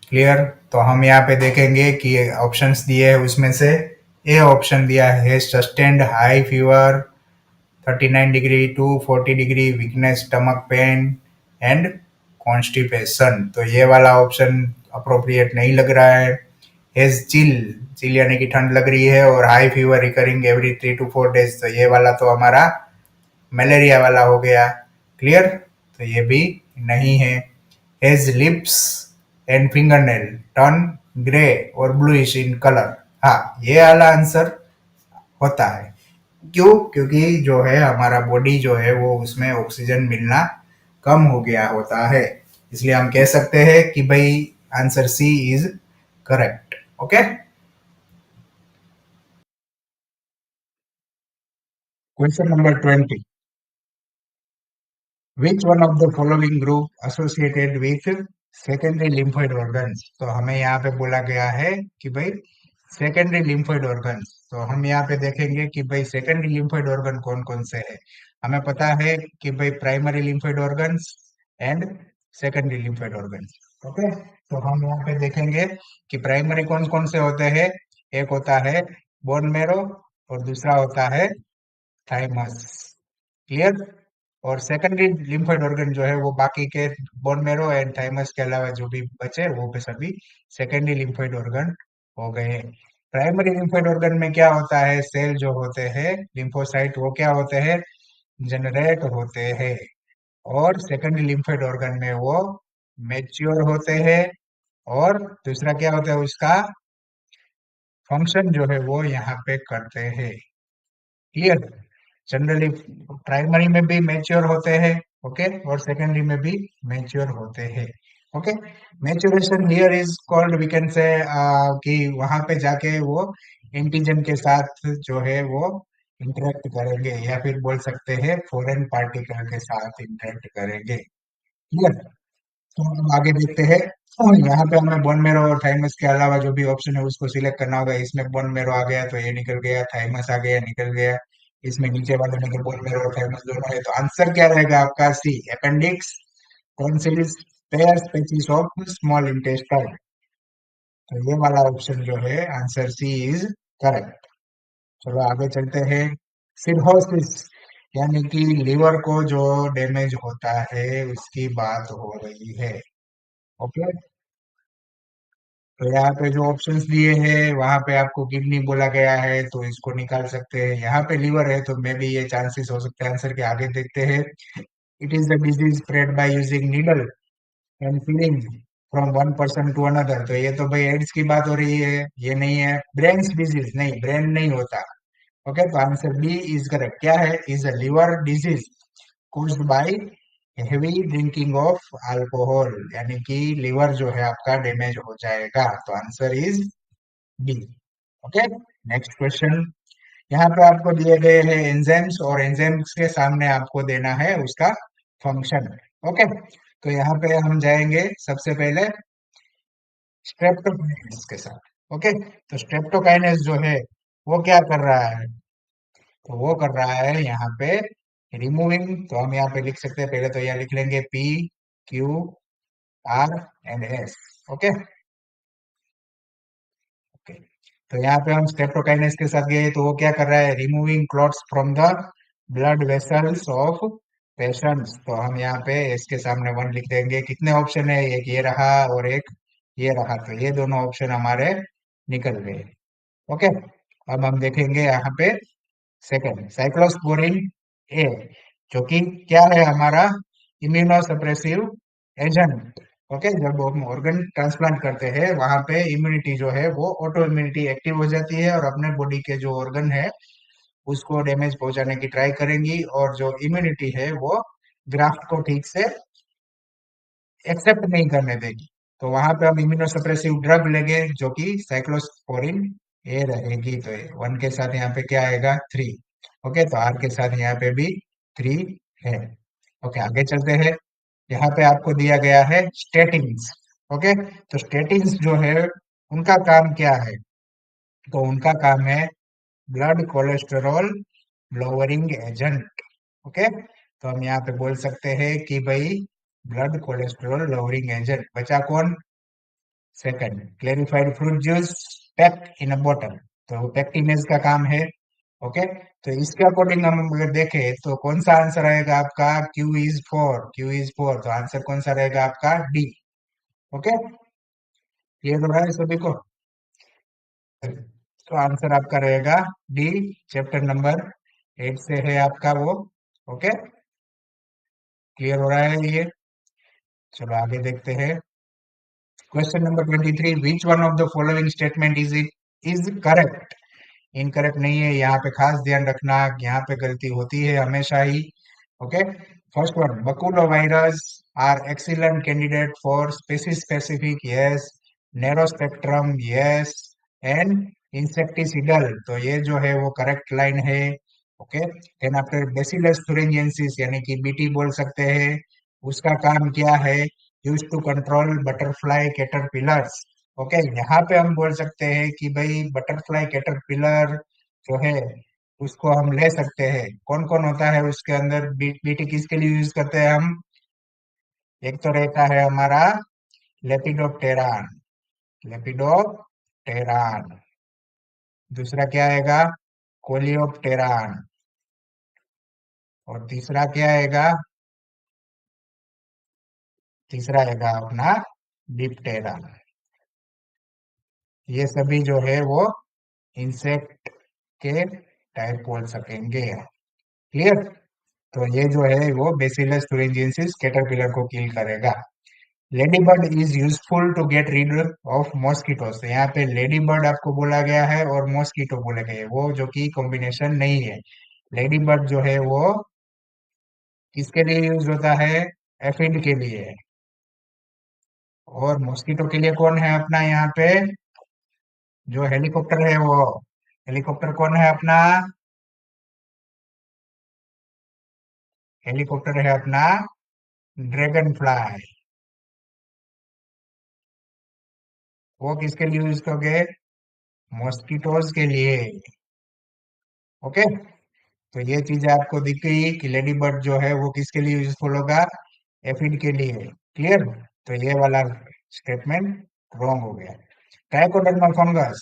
clear. तो हम यहाँ पे देखेंगे कि ऑप्शंस दिए हैं उसमें से ए ऑप्शन दिया है sustained high fever 39 degree to 40 degree, weakness, stomach pain and constipation. तो ये वाला ऑप्शन अप्रोप्रिएट नहीं लग रहा है। हेज चिल, चिल यानी कि ठंड लग रही है, और high fever recurring every 3 to 4 days, तो ये वाला तो हमारा मलेरिया वाला हो गया। क्लियर, तो ये भी नहीं है। Has lips and fingernail turn grey और ब्लूइश इन कलर, हाँ ये वाला आंसर होता है। क्यों, क्योंकि जो है हमारा बॉडी जो है वो उसमें ऑक्सीजन मिलना कम हो गया होता है, इसलिए हम कह सकते हैं कि भाई answer C is correct. Okay, question number 20। Which one of the following group associated with secondary lymphoid organs. तो हमें यहाँ पे बोला गया है कि भाई सेकेंडरी लिम्फोइड ऑर्गन्स, तो हम यहाँ पे देखेंगे कि भाई सेकेंडरी लिम्फोइड ऑर्गन कौन कौन से है। हमें पता है कि भाई primary lymphoid organs and secondary lymphoid organs. Okay, तो हम यहाँ पे देखेंगे कि प्राइमरी कौन कौन से होते हैं। एक होता है बोन मेरो, और दूसरा होता है थाइमस। क्लियर। और सेकेंडरी लिम्फोइड ऑर्गन जो है वो बाकी के बोन मेरो एंड थाइमस के अलावा जो भी बचे वो पे सभी सेकेंडरी लिम्फोइड ऑर्गन हो गए। प्राइमरी लिम्फोइड ऑर्गन में क्या होता है, सेल जो होते हैं लिम्फोसाइट वो क्या होते हैं जनरेट होते हैं, और सेकेंडरी लिम्फेड ऑर्गन में वो मैच्योर होते हैं, और दूसरा क्या होता है उसका फंक्शन जो है वो यहाँ पे करते हैं। क्लियर? जनरली प्राइमरी में भी मैच्योर होते हैं, ओके, और सेकेंडरी में भी मैच्योर होते हैं, okay. Maturation here is called, we can say कि वहां पे जाके वो एंटीजन के साथ जो है वो इंटरेक्ट करेंगे, या फिर बोल सकते हैं फॉरेन पार्टिकल के साथ इंटरेक्ट करेंगे। क्लियर? तो हम आगे देखते हैं। तो यहाँ पे हमें बोन मेरो और थाइमस के अलावा जो भी ऑप्शन है उसको सिलेक्ट करना होगा। इसमें बोन मेरो आ गया तो ये निकल गया, थाइमस आ गया निकल गया, इसमें नीचे वाले में तो बोन मेरो और थाइमस दोनों है, तो आंसर क्या रहेगा आपका? C, appendix tonsils Peyer's species of small intestine. तो ये वाला ऑप्शन जो है आंसर सी इज करेक्ट। चलो आगे चलते हैं। सिरहोसिस यानी कि लीवर को जो डैमेज होता है उसकी बात हो रही है, ओके। तो यहाँ पे जो ऑप्शंस दिए हैं वहां पे आपको किडनी बोला गया है, तो इसको निकाल सकते हैं। यहाँ पे लीवर है तो मे भी ये चांसेस हो सकते हैं आंसर के। आगे देखते हैं। It is the disease spread by using needle and feeling from one person to another. तो ये तो भाई एड्स की बात हो रही है, ये नहीं है। ब्रेन डिजीज नहीं, ब्रेन नहीं होता, ओके। तो आंसर बी इज करेक्ट। क्या है? Is a liver disease caused by heavy drinking of alcohol, यानी कि लिवर जो है आपका डैमेज हो जाएगा। तो answer is B, okay. Next question. यहाँ पे आपको दिए गए हैं एंजाइम्स, और एंजाइम्स के सामने आपको देना है उसका फंक्शन, ओके। तो यहाँ पे हम जाएंगे सबसे पहले स्ट्रेप्टोकाइनेस के साथ, ओके। तो स्ट्रेप्टोकाइनेस जो है वो क्या कर रहा है? तो वो कर रहा है यहाँ पे रिमूविंग। तो हम यहाँ पे लिख सकते हैं, पहले तो यहाँ लिख लेंगे P Q R and S, okay okay. तो यहाँ पे हम स्टेप्टोकाइनेस के साथ गए तो वो क्या कर रहा है? Removing clots from the blood vessels of patients. तो हम यहाँ पे इसके सामने वन लिख देंगे। कितने ऑप्शन है? एक ये रहा और एक ये रहा, तो ये दोनों ऑप्शन हमारे निकल गए, ओके। अब हम देखेंगे यहाँ पे सेकंड, साइक्लोस्पोरिन ए, जो कि क्या है हमारा? Immunosuppressive agent, okay. जब हम ऑर्गन ट्रांसप्लांट करते हैं वहां पे इम्यूनिटी जो है वो ऑटो इम्यूनिटी एक्टिव हो जाती है, और अपने बॉडी के जो ऑर्गन है उसको डैमेज पहुंचाने की ट्राई करेंगी, और जो इम्यूनिटी है वो ग्राफ्ट को ठीक से एक्सेप्ट नहीं करने देगी। तो वहां पे हम इम्यूनोसप्रेसिव ड्रग लेंगे जो कि साइक्लोस्पोरिन ए रहेगी। तो वन के साथ यहाँ पे क्या आएगा? Three, okay. तो आर के साथ यहाँ पे भी थ्री है, ओके। आगे चलते हैं। यहाँ पे आपको दिया गया है स्टेटिन्स, ओके। तो स्टेटिन्स जो है उनका काम क्या है? तो उनका काम है blood cholesterol lowering agent, okay. तो हम यहाँ पे बोल सकते हैं कि भाई ब्लड कोलेस्टेरॉल लोअरिंग एजेंट। बचा कौन? Second, clarified fruit juice packed in a bottle. तो पैक्टिनेज का काम है, ओके। तो इसके अकॉर्डिंग हम अगर देखें तो कौन सा आंसर आएगा आपका? Q is four, Q is four. तो आंसर कौन सा रहेगा आपका? D, okay. ये तो है सभी को। तो आंसर आपका रहेगा डी, चैप्टर नंबर 8 से है आपका वो, ओके। क्लियर हो रहा है ये? चलो आगे देखते हैं। Question number 23, which one of the following statement is correct? Incorrect नहीं है, यहाँ पे खास ध्यान रखना, यहाँ पे गलती होती है हमेशा ही, okay. First one, baculovirus are excellent candidate for species specific, yes. Narrow spectrum, yes. And insecticidal, तो ये जो है वो करेक्ट लाइन है, okay. Then after Bacillus thuringiensis यानी कि बीटी बोल सकते हैं, उसका काम क्या है? Use to control butterfly caterpillars, okay. यहाँ पे हम बोल सकते हैं कि भाई बटरफ्लाई कैटरपिलर जो है उसको हम ले सकते हैं। कौन कौन होता है उसके अंदर? बीटी किसके लिए यूज करते हैं हम? एक तो रहता है हमारा लेपिडोप्टेरान, लेपिडोप्टेरान। दूसरा क्या आएगा? कोलियोप्टेरान। और तीसरा क्या आएगा? तीसरा आएगा अपना डिप्टेरा। ये सभी जो है वो इंसेक्ट के टाइप बोल सकेंगे। क्लियर? तो ये जो है वो बेसिलस thuringiensis कैटरपिलर को किल करेगा। Lady bird is useful to get rid of mosquitoes. यहाँ पे लेडी बर्ड आपको बोला गया है और मॉस्किटो बोले गए, वो जो कि कॉम्बिनेशन नहीं है। लेडी बर्ड जो है वो किसके लिए यूज होता है? एफिड के लिए। और मॉस्किटो के लिए कौन है अपना यहाँ पे? जो हेलीकॉप्टर है वो, हेलीकॉप्टर कौन है अपना? हेलीकॉप्टर है अपना ड्रैगन फ्लाई। वो किसके लिए यूज करोगे? मॉस्किटोज के लिए। ओके, तो ये चीज आपको दिख गई कि लेडी बर्ड जो है वो किसके लिए यूजफुल होगा? एफिड के लिए। क्लियर? तो ये वाला स्टेटमेंट रॉन्ग हो गया। Trichoderma fungus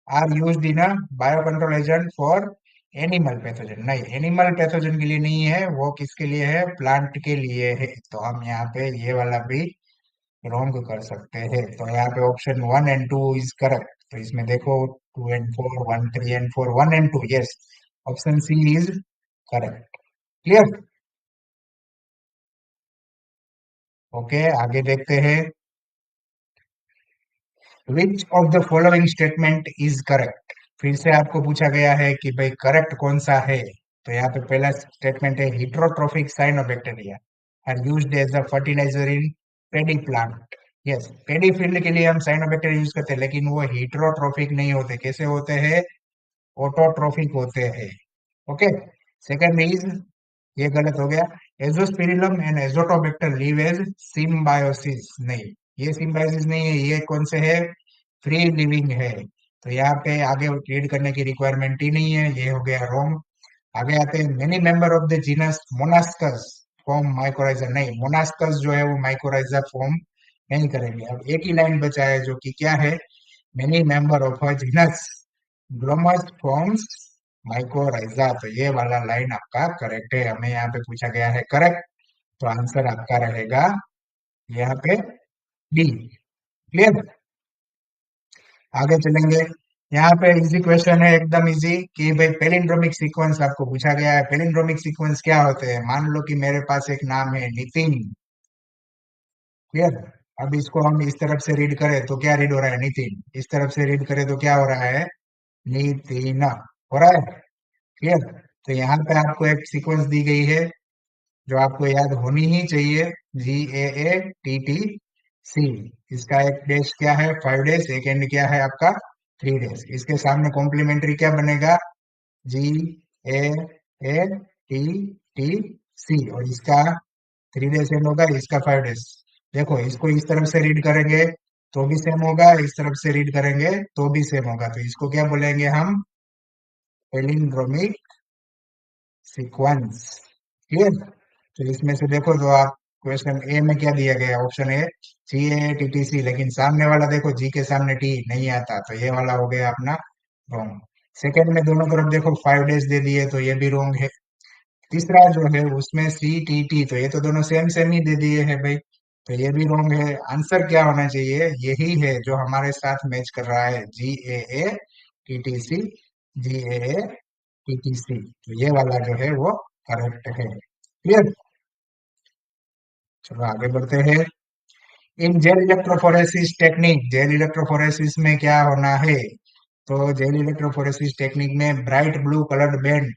are used in a biocontrol agent for animal pathogen. नहीं, एनिमल पैथोजन के लिए नहीं है, वो किसके लिए है? प्लांट के लिए है। तो हम यहाँ पे ये वाला भी रॉन्ग कर सकते हैं। तो यहाँ पे ऑप्शन 1 एंड 2 इज करेक्ट। तो इसमें देखो 2 and 4, 1, 3 and 4, 1 and 2, yes, option C is correct. Clear? Okay, आगे देखते हैं। Which of the following statement is correct? फिर से आपको पूछा गया है कि भाई करेक्ट कौन सा है। तो यहाँ पे पहला स्टेटमेंट है heterotrophic cyanobacteria are used as a fertiliser in paddy plant. Yes, paddy field के लिए हम साइनोबैक्टीरिया यूज करते हैं, लेकिन वो हिट्रोट्रोफिक नहीं होते। कैसे होते हैं? ऑटोट्रोफिक होते हैं। ओके, सेकंड इज, ये गलत हो गया, azospirillum and azotobacter live as symbiosis. नहीं, ये सिम्बायोसिस नहीं है, ये कौन से है? फ्री लिविंग है। तो यहाँ पे आगे रीड करने की रिक्वायरमेंट ही नहीं है, ये हो गया रॉन्ग। आगे आते हैं, many member of the genus Monascus form mycorrhiza. नहीं, मोनास्कस जो है वो माइकोराइजा फॉर्म नहीं करेंगे। अब एक ही लाइन बचा है जो कि क्या है? Many member of a genus Glomus forms mycorrhiza. तो ये वाला लाइन आपका करेक्ट है, हमें यहाँ पे पूछा गया है करेक्ट। तो आंसर आपका रहेगा यहाँ पे डी। क्लियर? आगे चलेंगे। यहाँ पे इजी क्वेश्चन है, एकदम इजी, कि भाई पेलिंड्रोमिक सीक्वेंस आपको पूछा गया है। पेलिंड्रोमिक सीक्वेंस क्या होते हैं? मान लो कि मेरे पास एक नाम है नितिन। क्लियर? अब इसको हम इस तरफ से रीड करें तो क्या रीड हो रहा है? नितिन। इस तरफ से रीड करें तो क्या हो रहा है? नितिन हो रहा है। क्लियर? तो यहाँ पे आपको एक सीक्वेंस दी गई है जो आपको याद होनी ही चाहिए, GAATTC। इसका एक डेज क्या है? 5 डेज। एक एंड क्या है आपका? 3 डेज। इसके सामने कॉम्प्लीमेंट्री क्या बनेगा? GAATTC। और इसका 3 डेज एंड होगा, इसका 5 डेज। देखो, इसको इस तरफ से रीड करेंगे तो भी सेम होगा, इस तरफ से रीड करेंगे तो भी सेम होगा। तो इसको क्या बोलेंगे हम? Palindromic sequence. क्लियर? तो इसमें से देखो, जो आप क्वेश्चन ए में क्या दिया गया? ऑप्शन ए GAATTC, लेकिन सामने वाला देखो, जी के सामने टी नहीं आता, तो ये वाला हो गया अपना रॉन्ग। सेकंड में दोनों तरफ देखो 5 डेज दे दिए, तो ये भी रॉन्ग है। तीसरा जो है उसमें CTT, तो ये तो दोनों सेम सेम ही दे दिए है भाई, तो ये भी रॉन्ग है। आंसर क्या होना चाहिए? यही है जो हमारे साथ मैच कर रहा है, GAATTC। GAATTC, तो ये वाला जो है वो करेक्ट है। क्लियर? चलो आगे बढ़ते हैं। In gel electrophoresis technique, gel electrophoresis में क्या होना है? तो जेल इलेक्ट्रोफोरेसिस टेक्निक में bright blue coloured band,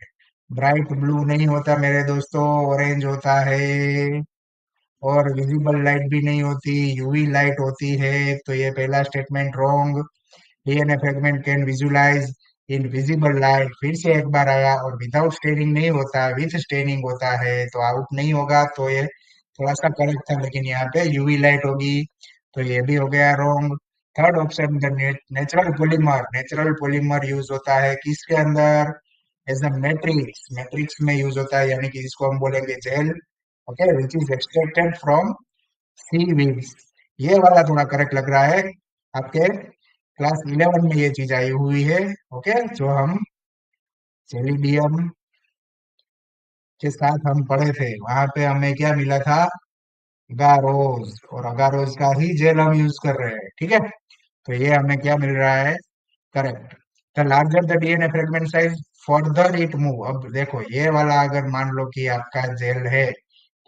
bright blue नहीं होता मेरे दोस्तों, ऑरेंज होता है। और विजिबल लाइट भी नहीं होती, यूवी लाइट होती है। तो ये पहला statement wrong. DNA fragment can visualise in visible light, फिर से एक बार आया, और विदाउट स्टेनिंग नहीं होता, विथ स्टेनिंग होता है। तो आउट नहीं होगा, तो ये थोड़ा सा करेक्ट था, लेकिन यहाँ पे यूवी लाइट होगी, तो ये भी हो गया wrong. Third option, the natural polymer, natural polymer use होता है किसके अंदर? एज अ मैट्रिक्स, मैट्रिक्स में यूज होता है, यानी कि इसको हम बोलेंगे gel. Okay, which is extracted from seaweeds. ये वाला थोड़ा करेक्ट लग रहा है। आपके क्लास 11 में ये चीज आई हुई है। ओके, जो हम जेलिडियम के साथ हम पढ़े थे, वहां पे हमें क्या मिला था? अगारोज, और अगारोज का ही जेल हम यूज कर रहे हैं। ठीक है, तो ये हमें क्या मिल रहा है? Correct. The larger the DNA fragment size, further it move. अब देखो ये वाला अगर मान लो कि आपका जेल है,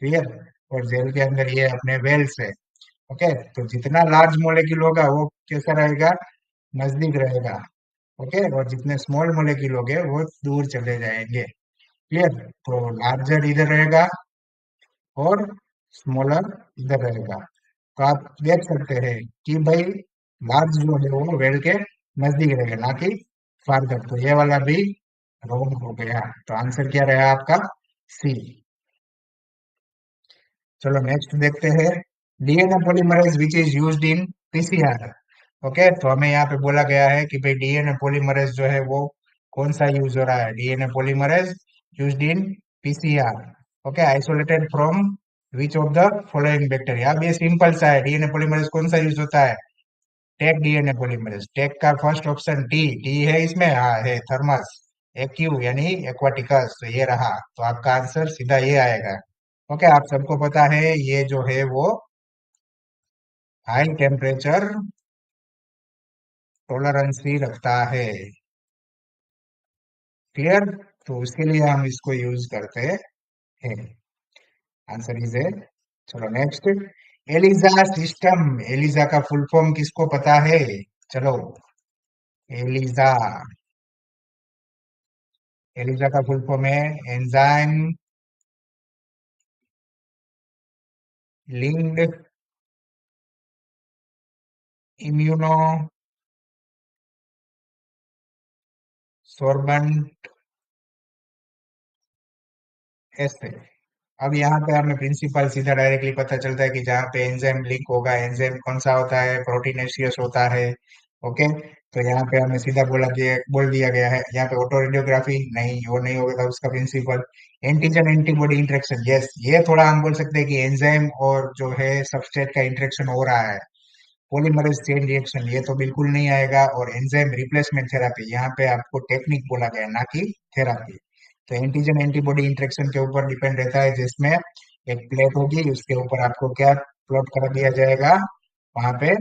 क्लियर, और जेल के अंदर ये अपने वेल्स है, ओके, तो जितना लार्ज मोलेक्यूल होगा वो कैसा रहेगा, नजदीक रहेगा, ओके, और जितने स्मॉल मोलेक्यूल होंगे वो दूर चले जाएंगे, क्लियर। तो लार्जर इधर रहेगा और स्मॉलर इधर रहेगा। तो आप देख सकते हैं कि भाई लार्ज जो है वो वेल के नजदीक रहेगा, ना कि फारदर। तो ये वाला भी रॉन्ग हो गया। तो आंसर क्या रहा आपका, सी। चलो नेक्स्ट देखते हैं, DNA polymerase which is used in PCR. Okay, तो हमें यहाँ पे बोला गया है कि भाई डीएनए पॉलीमरेज जो है वो कौन सा यूज हो रहा है, DNA polymerase used in PCR. Okay, isolated from which of the following bacteria. अब ये सिंपल सा है, डीएनए पॉलीमरेज कौन सा यूज होता है, टेक डीएनए पॉलीमरेज। टेक का फर्स्ट ऑप्शन टी, टी है इसमें, हाँ है, थर्मस। एक्यू यानी एक्वाटिकस, तो ये रहा, तो आपका आंसर सीधा ये आएगा। ओके, आप सबको पता है ये जो है वो हाई टेम्परेचर टॉलरेंस भी रखता है, क्लियर। तो उसके लिए हम इसको यूज करते हैं। Answer is a. चलो नेक्स्ट, एलिजा सिस्टम। एलिजा का फुल फॉर्म किसको पता है, चलो, एलिजा। एलिजा का फुल फॉर्म है एंजाइम लिंक्ड इम्यूनो सोर्बेंट एस्टे। अब यहाँ पे हमें प्रिंसिपल सीधा डायरेक्टली पता चलता है कि जहाँ पे एंजाइम लिंक होगा, एंजाइम कौन सा होता है, प्रोटीनेशियस होता है, ओके। तो यहाँ पे हमें सीधा बोल दिया गया है, यहाँ पे ऑटो रेडियोग्राफी नहीं, वो नहीं होगा उसका principle. Antigen antibody interaction, yes, ये थोड़ा हम बोल सकते हैं कि एंजाइम और जो है सबस्ट्रेट का इंटरेक्शन हो रहा है। पॉलीमरेज चेन रिएक्शन ये तो बिल्कुल नहीं आएगा। और एंजाइम रिप्लेसमेंट थेरापी, यहाँ पे आपको टेक्निक बोला गया है, ना कि थेरापी। तो एंटीजन एंटीबॉडी इंटरेक्शन के ऊपर डिपेंड रहता है, जिसमें एक प्लेट होगी, उसके ऊपर आपको क्या प्लॉट कर दिया जाएगा, वहां पे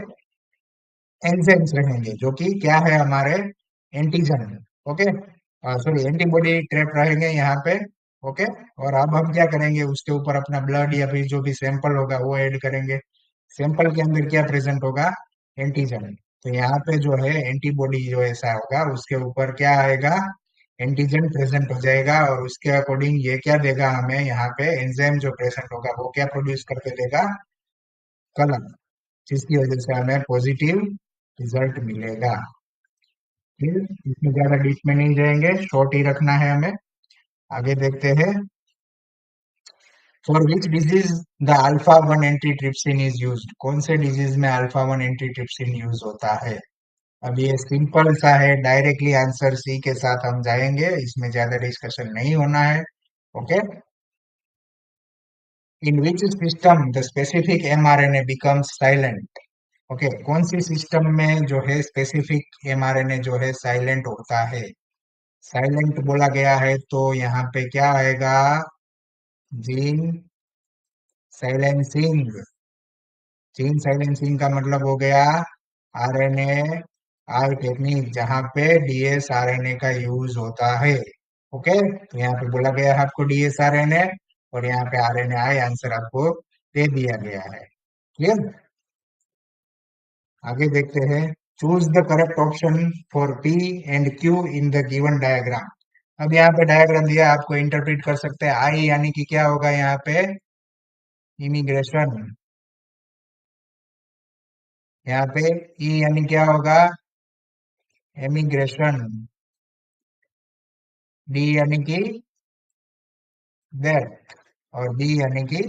एंजाइम्स रहेंगे जो कि क्या है हमारे antigen, okay, sorry antibody trap रहेंगे यहाँ पे, ओके। और अब हम क्या करेंगे, उसके ऊपर अपना ब्लड या फिर जो भी सैंपल होगा वो ऐड करेंगे। सैंपल के अंदर क्या प्रेजेंट होगा, एंटीजन। तो यहाँ पे जो है एंटीबॉडी जो ऐसा होगा उसके ऊपर क्या आएगा, एंटीजन प्रेजेंट हो जाएगा, और उसके अकॉर्डिंग ये क्या देगा हमें, यहाँ पे एंजाइम जो प्रेजेंट होगा वो क्या प्रोड्यूस करके देगा, कलर, जिसकी वजह से हमें पॉजिटिव रिजल्ट मिलेगा। फिर इसमें ज्यादा डीप में नहीं जाएंगे, शॉर्ट ही रखना है हमें। आगे देखते हैं, for which disease the alpha one anti trypsin is used. कौन से डिजीज में alpha one anti trypsin use होता है। अब ये सिंपल सा है, डायरेक्टली आंसर सी के साथ हम जाएंगे, इसमें ज्यादा डिस्कशन नहीं होना है, okay. In which system the specific mRNA becomes silent. Okay, कौन सी सिस्टम में जो है स्पेसिफिक एमआरएनए जो है साइलेंट होता है। साइलेंट बोला गया है तो यहाँ पे क्या आएगा, जीन साइलेंसिंग। जीन साइलेंसिंग का मतलब हो गया आरएनए आर टेक्निक, जहाँ पे डीएस आरएनए का यूज होता है, ओके। तो यहाँ पे बोला गया है आपको डीएस आरएनए, और यहाँ पे आरएनए आई, आंसर आपको दे दिया गया है, क्लियर। आगे देखते हैं, choose the correct option for P and Q in the given diagram. अब यहाँ पे डायग्राम दिया, आपको इंटरप्रेट कर सकते हैं, आई यानी कि क्या होगा यहाँ पे, इमिग्रेशन। यहाँ पे ई यानी क्या होगा, एमिग्रेशन। डी यानी कि डेथ, और बी यानी कि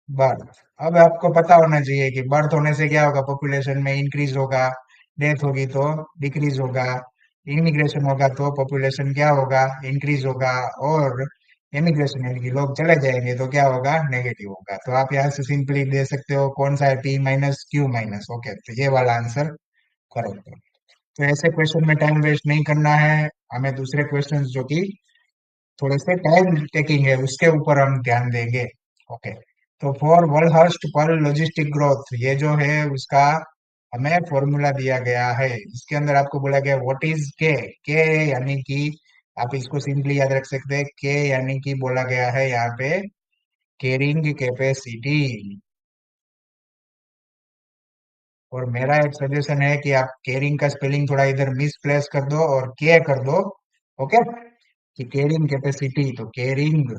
बर्थ। अब आपको पता होना चाहिए कि बर्थ होने से क्या होगा, पॉपुलेशन में इंक्रीज होगा, डेथ होगी तो डिक्रीज होगा, इमिग्रेशन होगा तो पॉपुलेशन क्या होगा, इंक्रीज होगा, और इमिग्रेशन यानी कि लोग चले जाएंगे तो क्या होगा, नेगेटिव होगा। तो आप यहाँ से सिंपली दे सकते हो कौन सा है, P minus Q minus, okay, तो ये वाला आंसर करेक्ट है। तो ऐसे क्वेश्चन में टाइम वेस्ट नहीं करना है, हमें दूसरे क्वेश्चन जो कि थोड़े से टाइम टेकिंग है उसके ऊपर हम ध्यान देंगे, ओके। तो फॉर वर्ल्ड पर लॉजिस्टिक ग्रोथ, ये जो है उसका हमें फॉर्मूला दिया गया है, इसके अंदर आपको बोला गया व्हाट इज के। के यानी कि आप इसको सिंपली याद रख सकते हैं के, यानी कि बोला गया है यहाँ पे कैरिंग कैपेसिटी। और मेरा एक सजेशन है कि आप कैरिंग का स्पेलिंग थोड़ा इधर मिसप्लेस कर दो और के कर दो। ओके, कि कैरिंग कैपेसिटी, तो कैरिंग।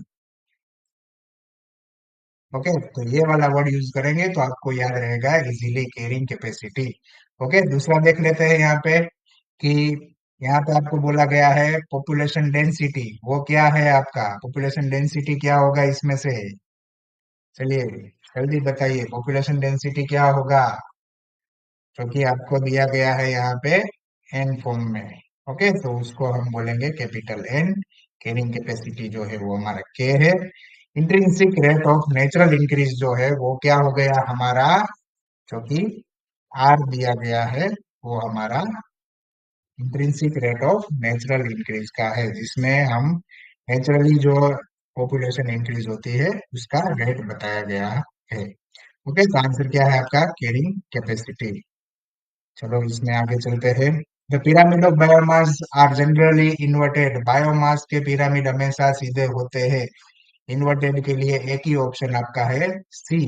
ओके, तो ये वाला वर्ड यूज करेंगे तो आपको याद रहेगा इजीली, कैरिंग कैपेसिटी। ओके, दूसरा देख लेते हैं यहाँ पे कि यहाँ पे आपको बोला गया है पॉपुलेशन डेंसिटी, वो क्या है आपका पॉपुलेशन डेंसिटी, क्या होगा इसमें से? चलिए जल्दी बताइए, पॉपुलेशन डेंसिटी क्या होगा? क्योंकि आपको दिया गया है यहाँ पे एन फॉर्म में। ओके, तो उसको हम बोलेंगे कैपिटल एन। कैरिंग कैपेसिटी जो है वो हमारा के है। Intrinsic rate of natural increase जो है वो क्या हो गया हमारा, जो कि आर दिया गया है, वो हमारा intrinsic rate of natural increase का है, जिसमें हम नेचुरली जो पॉपुलेशन इंक्रीज होती है उसका रेट बताया गया है। ओके, तो आंसर क्या है आपका कैरिंग कैपेसिटी। चलो इसमें आगे चलते हैं। The pyramid of biomass are generally inverted, biomass के पिरामिड हमेशा सीधे होते हैं। इन्वर्टेड के लिए एक ही ऑप्शन आपका है सी।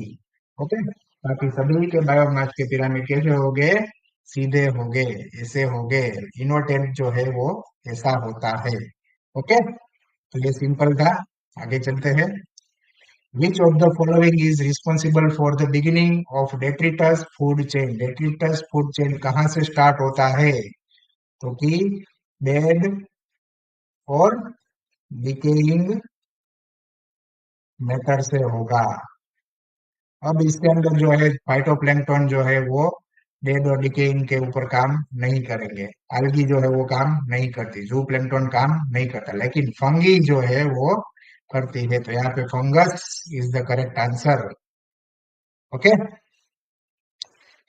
ओके, बाकी सभी के बायोमास के पिरामिड कैसे हो गए? सीधे हो गए, ऐसे हो गए। इन्वर्टेड जो है वो ऐसा होता है। ओके, तो ये सिंपल था। आगे चलते हैं। Which of the following is responsible for the beginning of detritus food chain? detritus food chain कहाँ से स्टार्ट होता है? तो कि डेड और डिकेइंग मैटर से होगा। अब इसके अंदर जो है फाइटोप्लैंक्टन जो है वो डेड और डिकेइंग के ऊपर काम नहीं करेंगे। algae जो है वो काम नहीं करती, जू प्लैंक्टन काम नहीं करता, लेकिन फंगी जो है वो करती है। तो यहाँ पे fungus is the correct answer. Okay,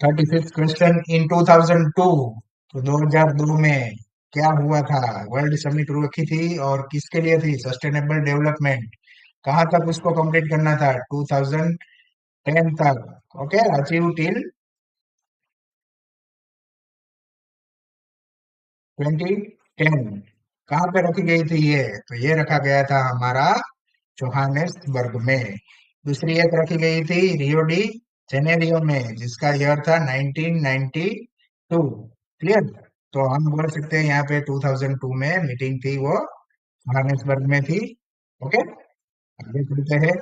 35th question. In 2002, तो 2002 में क्या हुआ था? वर्ल्ड समिट रखी थी और किसके लिए थी? Sustainable development. कहाँ तक उसको कंप्लीट करना था? 2010 तक। Okay, achieve till 2010। कहाँ पे रखी गई थी ये? तो ये रखा गया था हमारा जोहानेसबर्ग में। दूसरी एक रखी गई थी रियो डी जेनेरियो में, जिसका ईयर था 1992। क्लियर? तो हम बोल सकते हैं यहाँ पे 2002 में मीटिंग थी वो जोहानेसबर्ग में थी। ओके, आगे चलते हैं।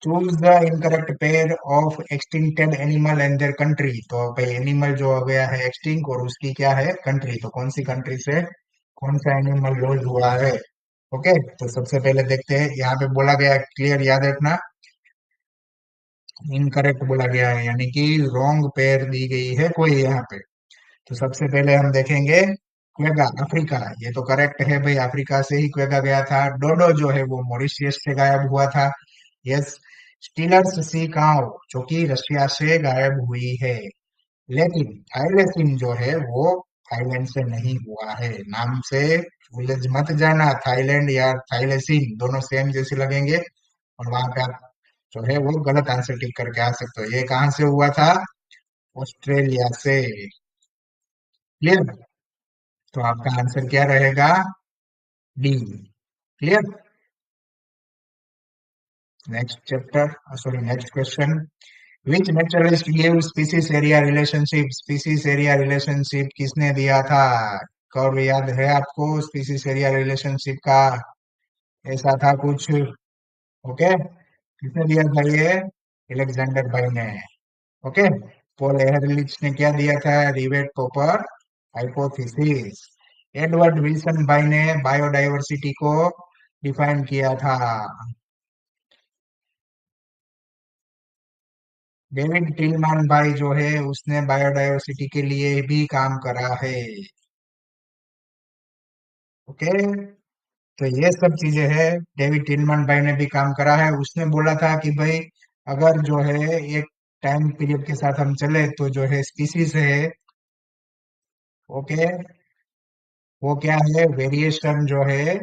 Choose the incorrect pair of extincted animal and their country. तो भाई एनिमल जो हो गया है एक्सटिंक्ट और उसकी क्या है कंट्री, तो कौन सी कंट्री से कौन सा एनिमल लॉस हुआ है? ओके, तो सबसे पहले देखते हैं। यहाँ पे बोला गया क्लियर याद रखना, इनकरेक्ट बोला गया है, यानी कि रॉन्ग पेयर दी गई है कोई यहाँ पे। तो सबसे पहले हम देखेंगे क्वेगा अफ्रीका, ये तो करेक्ट है भाई, अफ्रीका से ही क्वेगा गया था। डोडो जो है वो मॉरिशियस से गायब हुआ था। यस। स्टीलर्स सी काउ जो कि रशिया से गायब हुई है। लेकिन थाईलैंड जो है वो थाईलैंड से नहीं हुआ है। नाम से उलझ मत जाना, थाईलैंड या थाईलैंड दोनों सेम जैसे लगेंगे, और वहां पे आप जो है वो गलत आंसर टिक करके आ सकते हो। ये कहाँ से हुआ था? ऑस्ट्रेलिया से। क्लियर? तो आपका आंसर क्या रहेगा? D. Clear? Next chapter, sorry next question. Which naturalist give species area relationship? Species area relationship किसने दिया था? कौन याद है आपको स्पीसीज एरिया रिलेशनशिप का? ऐसा था कुछ। ओके, किसने दिया था ये? एलेक्जेंडर भाई ने। ओके, पॉल एहरलिच ने क्या दिया था? Rivet popper hypothesis. Edward Wilson भाई ने बायोडायवर्सिटी को डिफाइन किया था। डेविड टिलमान भाई जो है उसने बायोडायवर्सिटी के लिए भी काम करा है। ओके, तो ये सब चीजें हैं। डेविड टिलमान भाई ने भी काम करा है। उसने बोला था कि भाई अगर जो है एक टाइम पीरियड के साथ हम चले तो जो है स्पीसीज है, ओके, वो क्या है वेरिएशन जो है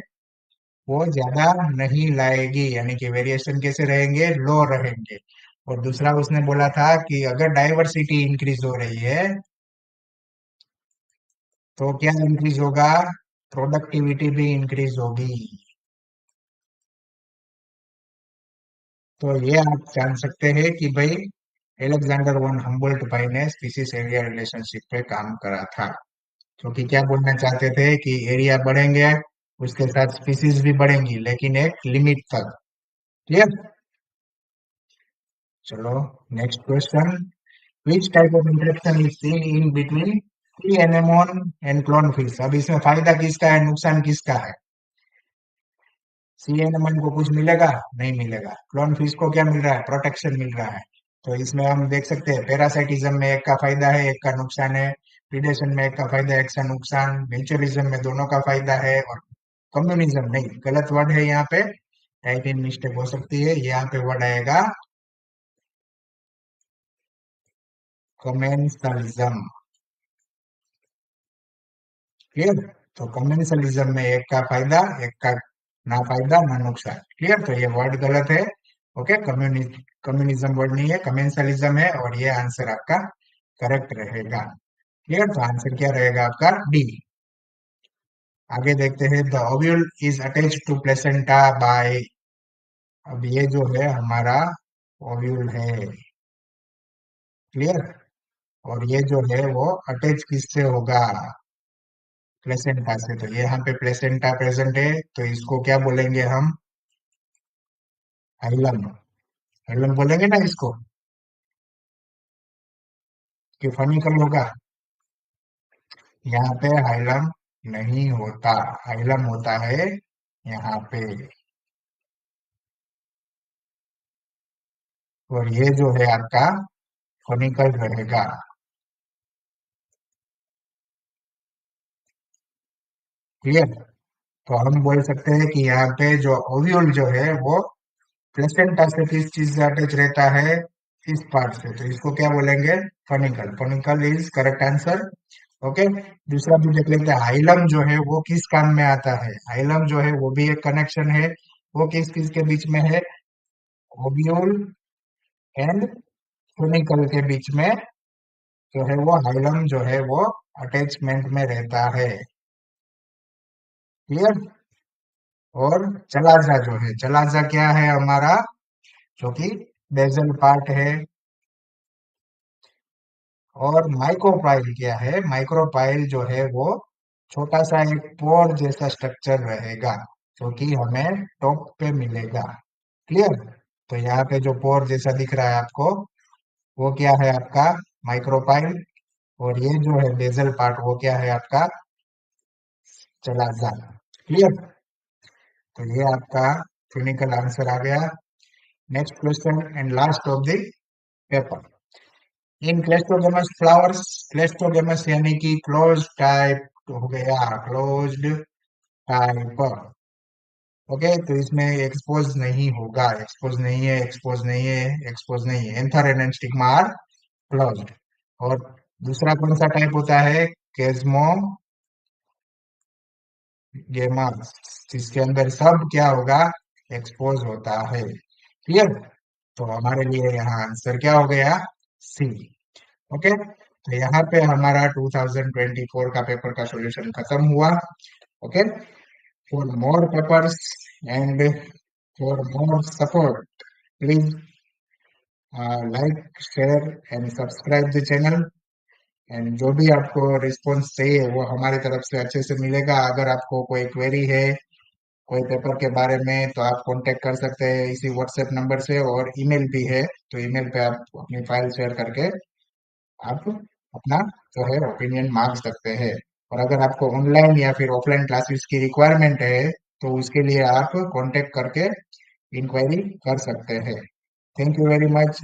वो ज्यादा नहीं लाएगी, यानी कि वेरिएशन कैसे रहेंगे? लो रहेंगे। और दूसरा उसने बोला था कि अगर डाइवर्सिटी इंक्रीज हो रही है तो क्या इंक्रीज होगा? प्रोडक्टिविटी भी इंक्रीज होगी। तो ये आप जान सकते हैं कि भाई एलेक्जेंडर वन हम्बोल्ट भाई ने स्पीसीज एरिया रिलेशनशिप पे काम करा था। जो कि क्या बोलना चाहते थे कि एरिया बढ़ेंगे, उसके साथ स्पीसीज भी बढ़ेंगी, लेकिन एक लिमिट तक। क्लियर? चलो, next question. Which type of interaction is seen in between sea anemone and clownfish? अब इसमें फायदा किसका है, नुकसान किसका है? सी एनेमोन को कुछ मिलेगा? नहीं मिलेगा। क्लोन फिश को क्या मिल रहा है? प्रोटेक्शन मिल रहा है। तो इसमें हम देख सकते हैं पैरासाइटिज्म में एक का फायदा है, एक का नुकसान है। प्रीडेशन में एक का फायदा, एक का नुकसान। म्यूचुअलिज्म में दोनों का फायदा है। और कम्युनिज्म नहीं, गलत वर्ड है यहाँ पे, टाइपिंग मिस्टेक हो सकती है। यहाँ पे वर्ड आएगा कमेंसलिज्म। क्लियर? तो कमेंसलिज्म में एक का फायदा, एक का ना फायदा ना नुकसान। क्लियर? तो ये वर्ड गलत है। ओके, कम्युनिज्म वर्ड नहीं है, कमेंसलिज्म है। और ये आंसर आपका करेक्ट रहेगा। क्लियर? तो आंसर क्या रहेगा आपका? डी। आगे देखते हैं। The ovule is attached to placenta by. अब ये जो है हमारा ओव्यूल है। क्लियर? और ये जो है वो अटैच किससे होगा? प्लेसेंटा से। तो ये यहाँ पे प्लेसेंटा प्रेजेंट है, तो इसको क्या बोलेंगे हम? हाइलम। हाइलम बोलेंगे ना इसको, कि फनिकल होगा। यहाँ पे हाइलम नहीं होता, हाइलम होता है यहाँ पे। और ये जो है आपका फनिकल रहेगा। क्लियर? तो हम बोल सकते हैं कि यहाँ पे जो ओव्यूल जो है वो प्लेसेंटा से किस चीज से अटैच रहता है? इस पार्ट से। तो इसको क्या बोलेंगे? Funicle. Funicle is correct answer. Okay. दूसरा भी देख लेते हैं। हाइलम जो है वो किस काम में आता है? हाइलम जो है वो भी एक कनेक्शन है। वो किस किस के बीच में है? ओव्यूल एंड फनिकल के बीच में जो है वो हाइलम जो है वो अटैचमेंट में रहता है। क्लियर? और चलाजा जो है, चलाजा क्या है हमारा? जो कि बेजल पार्ट है। और माइक्रोपाइल क्या है? माइक्रोपाइल जो है वो छोटा सा एक पोर जैसा स्ट्रक्चर रहेगा, जो कि हमें टॉप पे मिलेगा। क्लियर? तो यहाँ पे जो पोर जैसा दिख रहा है आपको, वो क्या है आपका? माइक्रोपाइल। और ये जो है बेजल पार्ट, वो क्या है आपका? चलाजा। क्लियर? तो ये आपका क्लिनिकल आंसर आ गया। Next question and last of the paper. In cleistogamous flowers, cleistogamous यानी कि क्लोज टाइप हो गया, क्लोज्ड टाइप। ओके, तो इसमें एक्सपोज नहीं होगा, एक्सपोज नहीं है, एक्सपोज नहीं है, एक्सपोज नहीं है। Anther and stigma are closed. और दूसरा कौन सा टाइप होता है? गेमस, जिसके अंदर सब क्या होगा? एक्सपोज होता है। क्लियर? तो हमारे लिए यहाँ आंसर क्या हो गया? सी। ओके, तो यहाँ पे हमारा 2024 का पेपर का सॉल्यूशन खत्म हुआ। Okay, for more papers and for more support, please like share and subscribe the channel. And जो भी आपको रिस्पॉन्स चाहिए वो हमारी तरफ से अच्छे से मिलेगा। अगर आपको कोई क्वेरी है कोई पेपर के बारे में, तो आप कांटेक्ट कर सकते हैं इसी व्हाट्सएप नंबर से। और ईमेल भी है, तो ईमेल पे आप अपनी फाइल शेयर करके आप अपना जो है ओपिनियन मांग सकते हैं। और अगर आपको ऑनलाइन या फिर ऑफलाइन क्लासेस की रिक्वायरमेंट है, तो उसके लिए आप कांटेक्ट करके इंक्वायरी कर सकते हैं। Thank you very much.